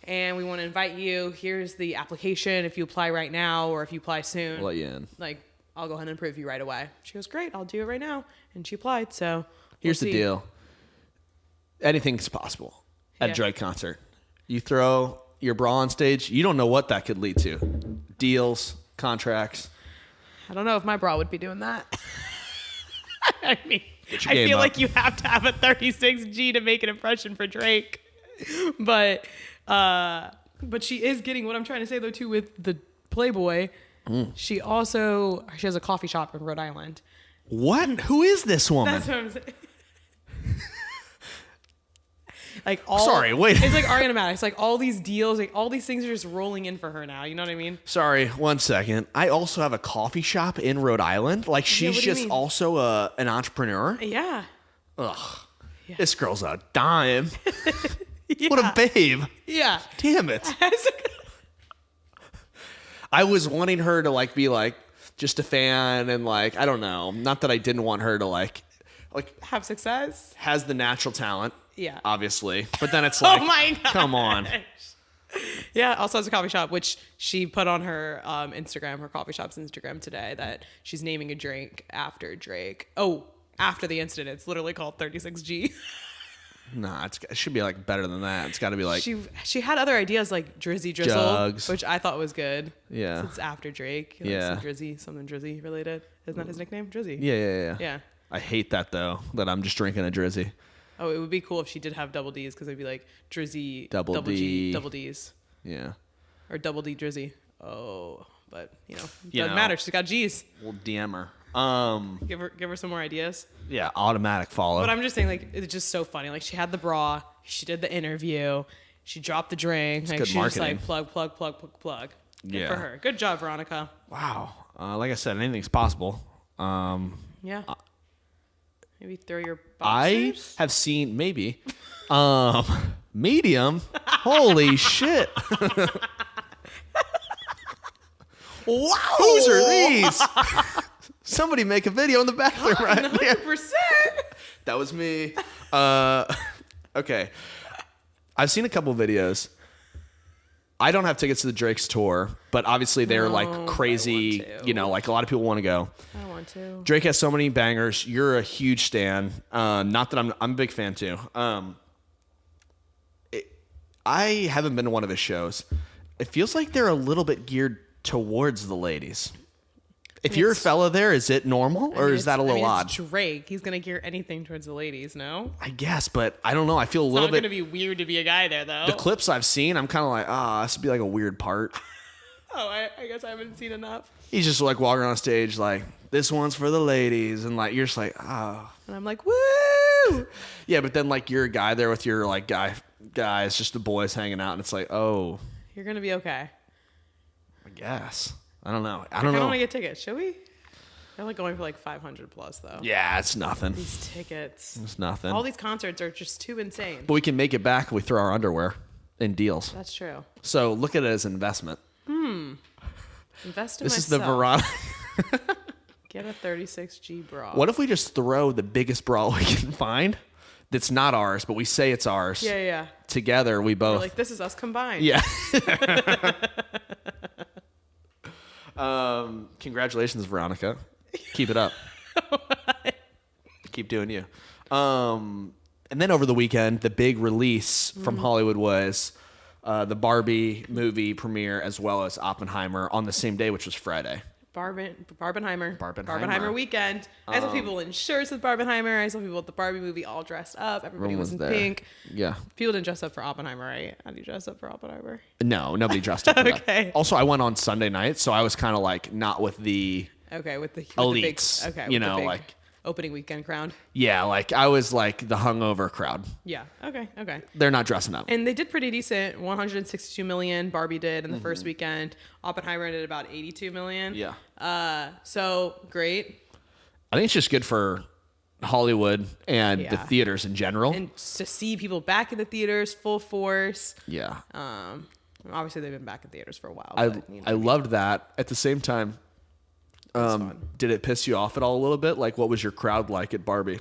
And we want to invite you. Here's the application. If you apply right now or if you apply soon, We'll let you in. Like, I'll go ahead and approve you right away. She goes, great, I'll do it right now. And she applied. So here's the deal. Anything's possible at a Drake concert. You throw your bra on stage, you don't know what that could lead to. Deals, contracts. I don't know if my bra would be doing that. I I feel like you have to have a 36G to make an impression for Drake. But she is getting what I'm trying to say though too with the Playboy. She has a coffee shop in Rhode Island. What? Who is this woman? That's what I'm saying. Sorry, wait. It's like Ariana Grande. Like all these deals, like all these things are just rolling in for her now. You know what I mean? Sorry, 1 second. I also have a coffee shop in Rhode Island. Like she's just also an entrepreneur. Yeah. Ugh. Yeah. This girl's a dime. Yeah. What a babe. Yeah. Damn it. I was wanting her to like be like just a fan and like, I don't know. Not that I didn't want her to like have success. Has the natural talent. Yeah. Obviously. But then it's like, oh my God. Come on. Yeah, also has a coffee shop, which she put on her Instagram, her coffee shop's Instagram today, that she's naming a drink after Drake. Oh, after the incident. It's literally called 36G. Nah, it should be like better than that. It's got to be like she had other ideas like Drizzy Drizzle, Jugs. which I thought was good. Yeah. It's after Drake. Yeah. Something Drizzy related. Isn't that his nickname? Drizzy. Yeah. I hate that though, that I'm just drinking a Drizzy. Oh, it would be cool if she did have double D's, because it'd be like Drizzy, Double D. G, double D's. Yeah. Or double D Drizzy. Oh, but doesn't know. matter. She's got G's. We'll DM her. Give her some more ideas. Yeah, automatic follow. But I'm just saying, like, it's just so funny. Like, she had the bra, she did the interview, she dropped the drink. Like, good she just marketing. like plug. Good Yeah. for her. Good job, Veronica. Wow. Like I said, anything's possible. Yeah. Maybe throw your I boxers. have seen maybe medium. Holy shit. Wow. Whose are these? Somebody make a video in the bathroom right there. 100%. That was me. Okay. I've seen a couple videos. I don't have tickets to the Drake's tour, but obviously they're like crazy. I want to. Like a lot of people want to go. I want to. Drake has so many bangers. You're a huge stan. Not that I'm a big fan too. I haven't been to one of his shows. It feels like they're a little bit geared towards the ladies. If you're a fella there, is it normal or is that a little odd? It's Drake. He's going to gear anything towards the ladies, no? I guess, but I don't know. I feel a It's little not bit. going to be weird to be a guy there, though. The clips I've seen, I'm kind of like, this would be like a weird part. Oh, I guess I haven't seen enough. He's just like walking on stage like, this one's for the ladies. And like, you're just like, oh. And I'm like, woo! Yeah, but then like you're a guy there with your like guys, just the boys hanging out. And it's like, oh. You're going to be okay. I guess. I don't know. I I don't don't know. want to get tickets. Should we? They're like going for like 500 plus, though. Yeah, it's nothing. These tickets. It's nothing. All these concerts are just too insane. But we can make it back if we throw our underwear in deals. That's true. So look at it as an investment. Invest in This myself. is the Veronica. Get a 36G bra. What if we just throw the biggest bra we can find that's not ours, but we say it's ours? Yeah. Together, we We're both. like, this is us combined. Yeah. Congratulations, Veronica. Keep it up. Keep doing you. And then over the weekend, the big release from Hollywood was the Barbie movie premiere as well as Oppenheimer on the same day, which was Friday. Barbenheimer weekend. I saw people in shirts with Barbenheimer. I saw people at the Barbie movie all dressed up. Everybody was in there. pink. Yeah. People didn't dress up for Oppenheimer, right? How do you dress up for Oppenheimer? No, nobody dressed up for Okay. that. Also, I went on Sunday night, so I was kind of like not with the Okay, with the elites. big, okay, you with the know, big like opening weekend crowd. yeah, like I was like the hungover crowd. Yeah. Okay. They're not dressing up. And they did pretty decent. 162 million Barbie did in the first weekend. Oppenheimer did about 82 million. Yeah. So great. I think it's just good for Hollywood and the Yeah. theaters in general. And to see people back in the theaters full force. Yeah. Obviously they've been back in theaters for a while. I but, you know, I loved that. At the same time, fun. did it piss you off at all a little bit? Like, what was your crowd like at Barbie?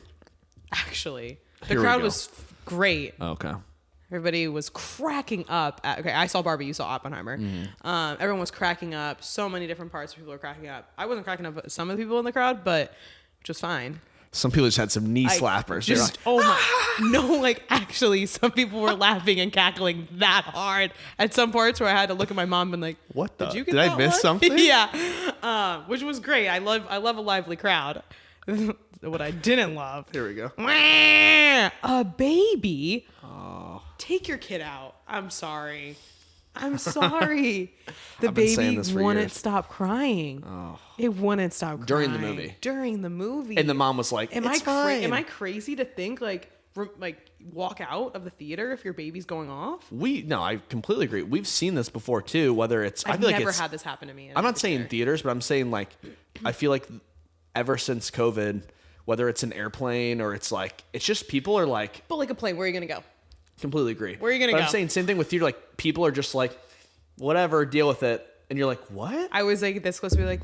actually, the Here we crowd go. was great. Okay. Everybody was cracking up. Okay, I saw Barbie. You saw Oppenheimer. Mm-hmm. Everyone was cracking up. So many different parts of people were cracking up. I wasn't cracking up at some of the people in the crowd, but which was fine. Some people just had some knee slappers. They're Just, like, oh my, no, like actually some people were laughing and cackling that hard at some parts where I had to look at my mom and like, What the- Did you get did I that miss one?" something? Yeah. Which was great. I love a lively crowd. What I didn't love. Here we go. A baby. Oh. Take your kid out. I'm sorry. The I've been saying baby this for wouldn't years. stop crying. Oh. It wouldn't stop crying. During the movie. During the movie. And the mom was like, Am it's fine. Am I crazy to think like walk out of the theater if your baby's going off? No, I completely agree. We've seen this before too. Whether it's, I I've feel like never it's, had this happen to me. in I'm a not saying theater. theaters, but I'm saying like, I feel like ever since COVID, whether it's an airplane or it's like, it's just people are like, But like a plane, where are you gonna go? completely agree. Where are you gonna but go? I'm saying same thing with theater. Like people are just like, whatever, deal with it. And you're like, what? I was like this close to be like,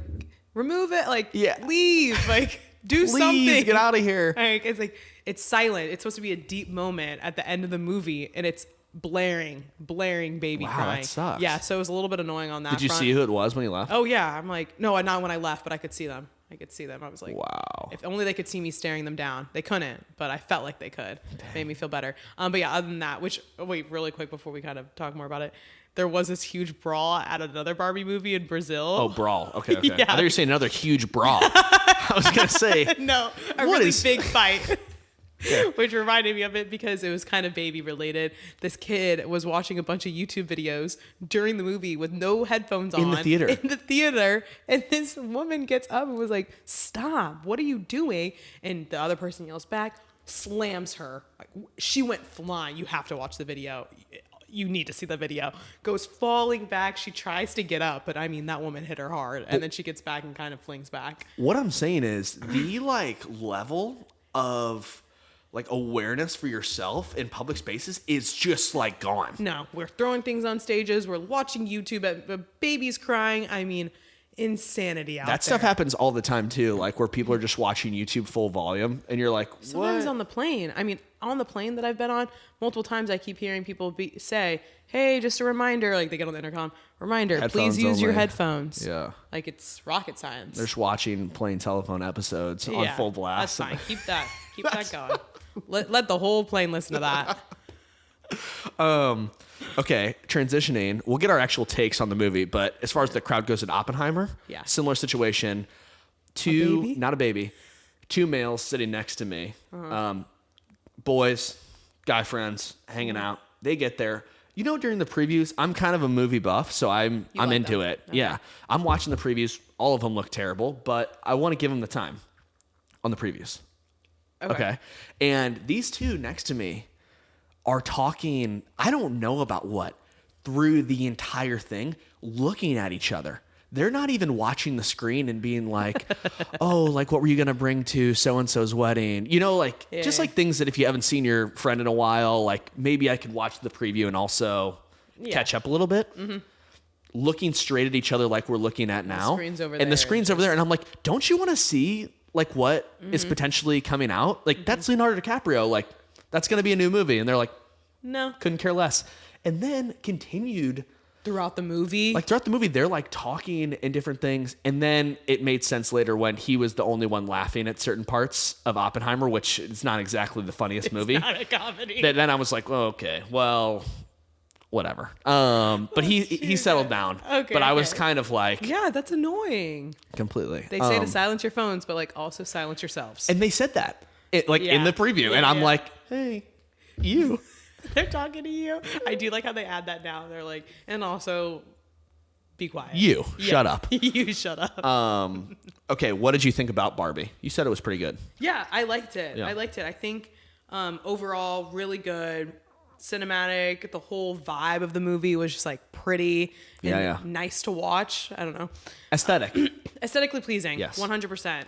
remove it, like Yeah. leave, like do Please something. get out of here. Like it's silent. It's supposed to be a deep moment at the end of the movie, and it's blaring baby Wow, crying. that sucks. Yeah, so it was a little bit annoying on that Did you front. see who it was when you left? Oh yeah, I'm like, no, not when I left, but I could see them. I was like, Wow. if only they could see me staring them down. They couldn't, but I felt like they could. Made me feel better. But yeah, other than that, wait, really quick before we kind of talk more about it, there was this huge brawl at another Barbie movie in Brazil. Oh, brawl. Okay. Yeah. I thought you were saying another huge brawl. I was going to say. No, big fight. Yeah. Which reminded me of it because it was kind of baby related. This kid was watching a bunch of YouTube videos during the movie with no headphones on. In the theater. And this woman gets up and was like, "Stop, what are you doing?" And the other person yells back, slams her. Like, she went flying. You have to watch the video. You need to see the video. Goes falling back. She tries to get up, but I mean, that woman hit her hard. And then she gets back and kind of flings back. What I'm saying is the level of awareness for yourself in public spaces is just gone. No, we're throwing things on stages. We're watching YouTube at babies crying. I mean, insanity out there. That stuff happens all the time too, where people are just watching YouTube full volume and you're like, what? Sometimes on the plane. I mean, on the plane that I've been on, multiple times I keep hearing people say, "Hey, just a reminder," they get on the intercom, "Reminder, Headphones please use your only. headphones." Yeah. Like it's rocket science. They're just watching plain telephone episodes on full blast. That's fine. Keep that going. Let the whole plane listen to that. Okay, transitioning. We'll get our actual takes on the movie, but as far as the crowd goes at Oppenheimer, Yeah. similar situation. Not a baby, two males sitting next to me. Boys, guy friends, hanging out. They get there. During the previews, I'm kind of a movie buff, so I'm like into them. it. Okay. Yeah, I'm watching the previews. All of them look terrible, but I want to give them the time on the previews. Okay. And these two next to me are talking, I don't know about what, through the entire thing, looking at each other. They're not even watching the screen and being like, "Oh, what were you going to bring to so-and-so's wedding?" Just things that if you haven't seen your friend in a while, maybe I could watch the preview and also catch up a little bit. Mm-hmm. Looking straight at each other like we're looking at now. The screen's over there. And I'm like, don't you want to see what is potentially coming out? That's Leonardo DiCaprio. That's going to be a new movie. And they're like, no, couldn't care less. And then continued throughout the movie. They're talking in different things. And then it made sense later when he was the only one laughing at certain parts of Oppenheimer, which is not exactly the funniest movie. It's not a comedy. Then I was like, oh, okay, well, whatever. But he settled down. Okay, but I was kind of like, yeah, that's annoying. Completely. They say to silence your phones, but also silence yourselves. And they said that in the preview. And I'm like, hey, you. They're talking to you. I do like how they add that now. They're like, and also be quiet. You shut up. You shut up. Okay. What did you think about Barbie? You said it was pretty good. Yeah, I liked it. Yeah. I think overall really good. Cinematic. The whole vibe of the movie was just pretty and nice to watch. I don't know. Aesthetically pleasing. Yes. 100%.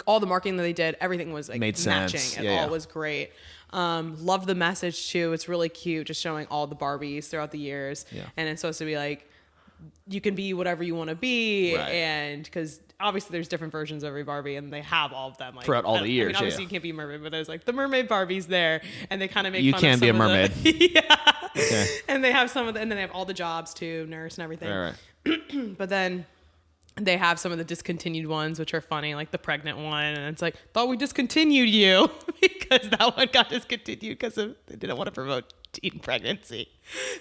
All the marketing that they did, everything was made matching. Sense. It all was great. Love the message too. It's really cute, just showing all the Barbies throughout the years. Yeah. And it's supposed to be you can be whatever you want to be. Right. And because obviously there's different versions of every Barbie and they have all of them. Throughout all the years. Obviously you can't be a mermaid, but there's the mermaid Barbies there. And they kind of make you fun can of be a some of mermaid. yeah. Okay. And they have and then they have all the jobs too, nurse and everything. All right. But then they have some of the discontinued ones, which are funny, like the pregnant one. And it's thought we discontinued you because that one got discontinued because they didn't want to promote teen pregnancy.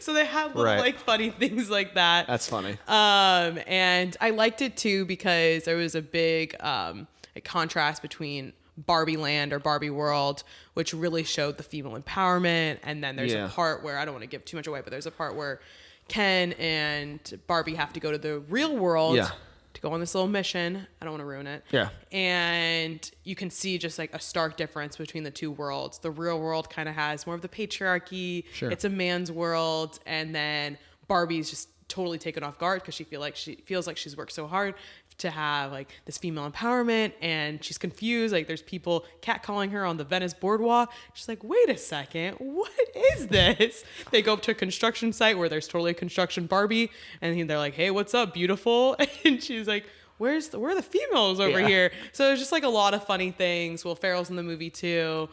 So they have little funny things like that. That's funny. And I liked it too because there was a big a contrast between Barbie Land or Barbie World, which really showed the female empowerment. And then there's a part where, I don't want to give too much away, but there's a part where Ken and Barbie have to go to the real world. Yeah. To go on this little mission. I don't want to ruin it. Yeah. And you can see just a stark difference between the two worlds. The real world kind of has more of the patriarchy. Sure. It's a man's world. And then Barbie's just totally taken off guard because she feels like she's worked so hard to have this female empowerment, and she's confused. There's people catcalling her on the Venice boardwalk. She's like, wait a second, what is this? They go up to a construction site where there's totally a construction Barbie, and they're like, hey, what's up, beautiful? And she's like, where are the females over here? So there's just a lot of funny things. Will Ferrell's in the movie too.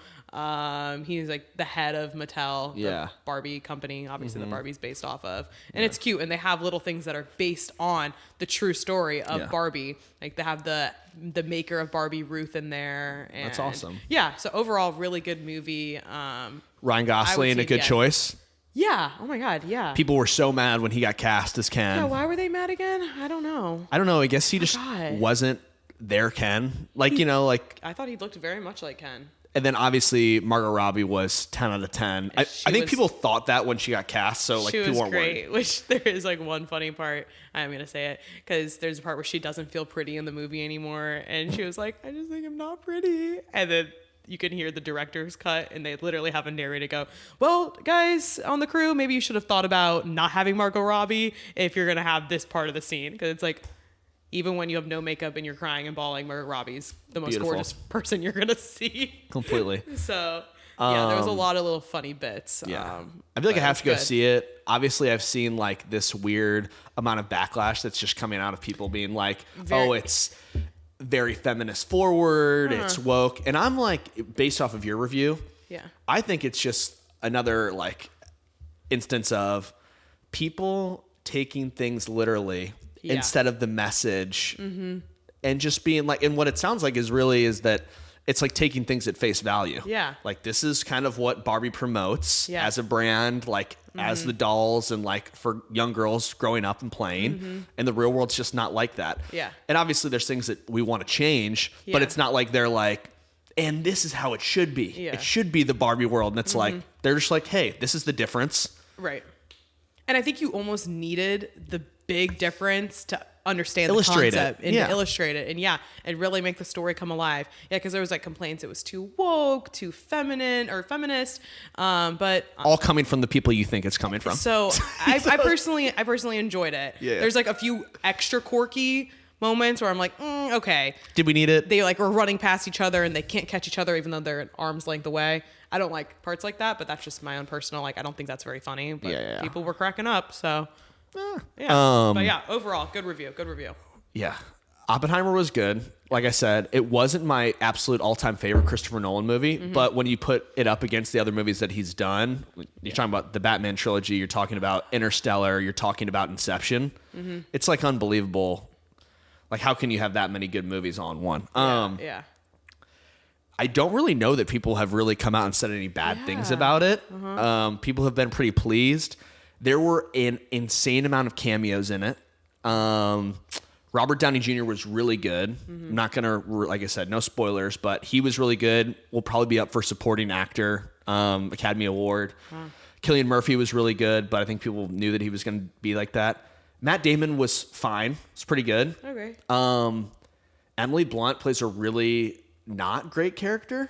He's like the head of Mattel, the Barbie company, obviously the Barbie's based off of. And it's cute. And they have little things that are based on the true story of Barbie. Like they have the maker of Barbie, Ruth, in there. And that's awesome. Yeah. So overall, really good movie. Ryan Gosling, a good choice. Yeah. Oh my God. Yeah. People were so mad when he got cast as Ken. Yeah. Why were they mad again? I don't know. I guess he just wasn't their Ken. Like, I thought he looked very much like Ken. And then obviously Margot Robbie was 10 out of 10. I think people thought that when she got cast, so like people weren't worried. Which there is like one funny part. I'm gonna say it because there's a part where she doesn't feel pretty in the movie anymore, and she was like, "I just think I'm not pretty." And then you can hear the director's cut, and they literally have a narrator go, "Well, guys on the crew, maybe you should have thought about not having Margot Robbie if you're gonna have this part of the scene, because it's like." Even when you have no makeup and you're crying and bawling, Margot Robbie's the most gorgeous person you're going to see. Completely. So, yeah, there was a lot of little funny bits. Yeah. I feel like I have to go see it. Obviously, I've seen like this weird amount of backlash that's just coming out of people being like, it's very feminist forward, it's woke. And I'm like, based off of your review, I think it's just another like instance of people taking things literally instead of the message, and just being like, and what it sounds like is that it's like taking things at face value. Yeah. Like this is kind of what Barbie promotes as a brand, like as the dolls and like for young girls growing up and playing, and the real world's just not like that. Yeah. And obviously there's things that we want to change, but it's not like they're like, and this is how it should be. Yeah. It should be the Barbie world. And it's like, they're just like, hey, this is the difference. Right. And I think you almost needed the big difference to understand illustrate the concept it. and illustrate it and really make the story come alive. Yeah, because there was like complaints it was too woke, too feminine or feminist, but all coming from the people you think it's coming from. So I personally enjoyed it. Yeah. There's like a few extra quirky moments where I'm like, okay. Did we need it? They like were running past each other and they can't catch each other even though they're an arm's length away. I don't like parts like that, but that's just my own personal, like, I don't think that's very funny, but people were cracking up. So but yeah, overall, good review. Yeah. Oppenheimer was good. Like I said, it wasn't my absolute all-time favorite Christopher Nolan movie, but when you put it up against the other movies that he's done, you're talking about the Batman trilogy, you're talking about Interstellar, you're talking about Inception. It's like unbelievable. Like, how can you have that many good movies all in one? I don't really know that people have really come out and said any bad things about it. People have been pretty pleased. There were an insane amount of cameos in it. Robert Downey Jr. was really good. I'm not going to, like I said, no spoilers, but he was really good. Will probably be up for supporting actor, Academy Award. Cillian Murphy was really good, but I think people knew that he was going to be like that. Matt Damon was fine. It's pretty good. Okay. Emily Blunt plays a really not great character.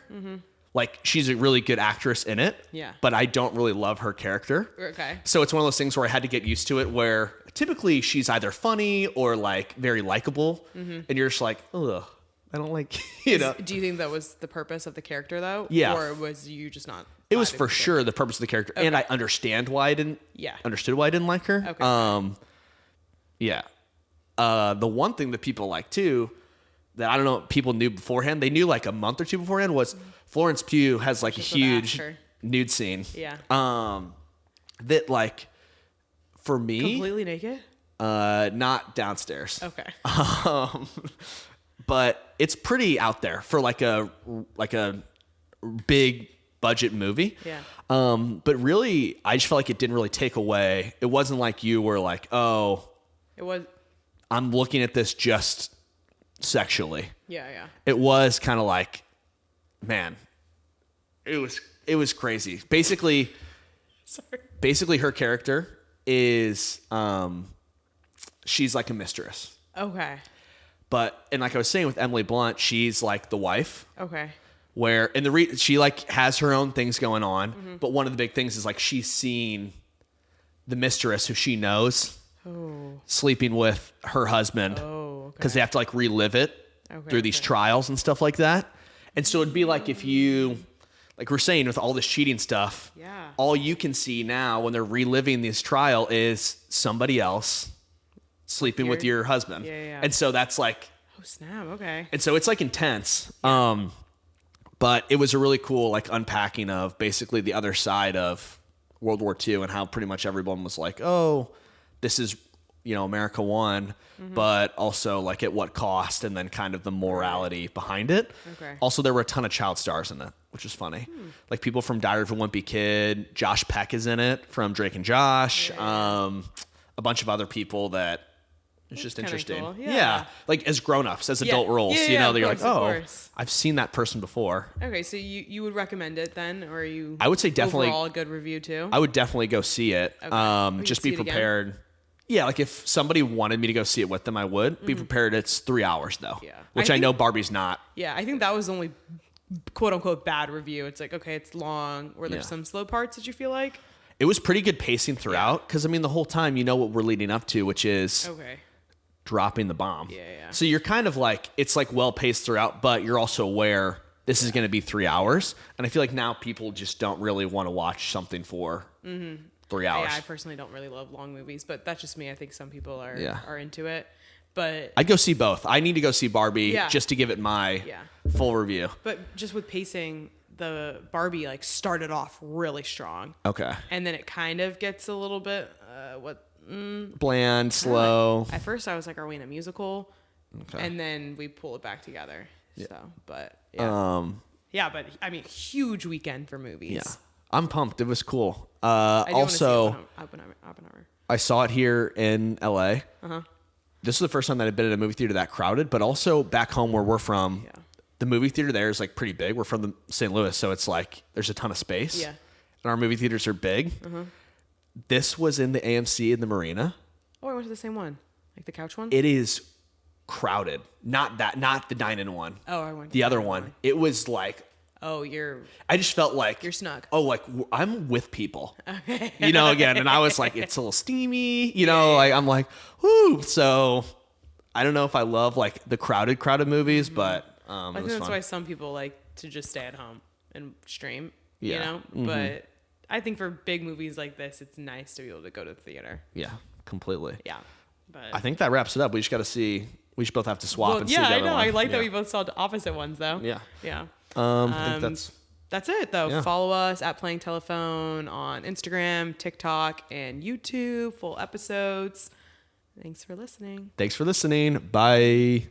Like, she's a really good actress in it. Yeah. But I don't really love her character. Okay. So it's one of those things where I had to get used to it, where typically she's either funny or like very likable, and you're just like, ugh, I don't like, you know. Do you think that was the purpose of the character though? Yeah. Or was you just not? It was for sure the purpose of the character, and I understand why I didn't. Yeah. Understood why I didn't like her. Okay. Yeah. The one thing that people like too, that I don't know people knew beforehand, they knew like a month or two beforehand, was Florence Pugh has like a huge nude scene. Yeah. That like, for me, completely naked. Not downstairs. Okay. But it's pretty out there for like a big budget movie. Yeah. But really, I just felt like it didn't really take away. It wasn't like you were like, oh, it was. I'm looking at this just sexually. Yeah, yeah. It was kind of like, man, it was crazy. Basically, her character is, she's like a mistress. Okay. And like I was saying with Emily Blunt, she's like the wife. Okay. Where she like has her own things going on, but one of the big things is like she's seen the mistress who she knows sleeping with her husband, because they have to like relive it through these trials and stuff like that. And so it'd be like if you, like we're saying with all this cheating stuff, all you can see now when they're reliving this trial is somebody else sleeping with your husband. Yeah. And so that's like, oh snap, okay. And so it's like intense. But it was a really cool like unpacking of basically the other side of World War II and how pretty much everyone was like, oh, this is, America won, but also like at what cost, and then kind of the morality behind it. Okay. Also, there were a ton of child stars in it, which is funny. Like people from Diary of a Wimpy Kid. Josh Peck is in it from Drake and Josh. Yeah. A bunch of other people that it's just kinda interesting. cool. Yeah. Like as grown-ups, as Yeah. adult roles, Yeah, that you're of like, oh, course. I've seen that person before. Okay, so you would recommend it then, or are you? I would say definitely overall a good review too. I would definitely go see it. Okay. We Just could be see it again? prepared. Yeah, like if somebody wanted me to go see it with them, I would. Be prepared. It's 3 hours though. Yeah. Which I I know think- Barbie's not. Yeah, I think that was the only quote unquote bad review. It's like, okay, it's long. Were there Yeah. some slow parts that you feel like? It was pretty good pacing throughout because the whole time you know what we're leading up to, which is Okay. dropping the bomb. Yeah. So you're kind of like it's like well paced throughout, but you're also aware this is going to be 3 hours, and I feel like now people just don't really want to watch something for 3 hours. Yeah, I personally don't really love long movies, but that's just me. I think some people are Yeah. are into it. But I'd go see both. I need to go see Barbie Yeah. just to give it my full review. just with pacing, the Barbie like started off really strong. Okay. And then it kind of gets a little bit Bland, slow. At first I was like, are we in a musical? Okay. And then we pull it back together. So, but yeah. But I mean, huge weekend for movies. Yeah. I'm pumped. It was cool. I do wanna see Also, Oppenheimer. I saw it here in LA. This is the first time that I've been in a movie theater that crowded, but also back home where we're from, Yeah. the movie theater there is like pretty big. We're from the St. Louis, so it's like there's a ton of space. Yeah. And our movie theaters are big. This was in the AMC in the Marina. Oh, I went to the same one, like the couch one. It is crowded. Not the dine-in one. Oh, I went to the other that one. It was like Oh, you're I just felt like You're snug. Oh, like I'm with people. Okay. Again, and I was like, it's a little steamy. Like I'm like, whoo. So I don't know if I love like the crowded movies, but I it think was that's fun. why some people like to just stay at home and stream. Yeah. But I think for big movies like this, it's nice to be able to go to the theater. Yeah, completely. Yeah. But I think that wraps it up. We just got to see. We should both have to swap well, and see yeah, the I other know. one. I like that Yeah. we both saw the opposite ones though. Yeah. Yeah. I think That's it though. Yeah. Follow us at Playing Telephone on Instagram, TikTok, and YouTube. Full episodes. Thanks for listening. Thanks for listening. Bye.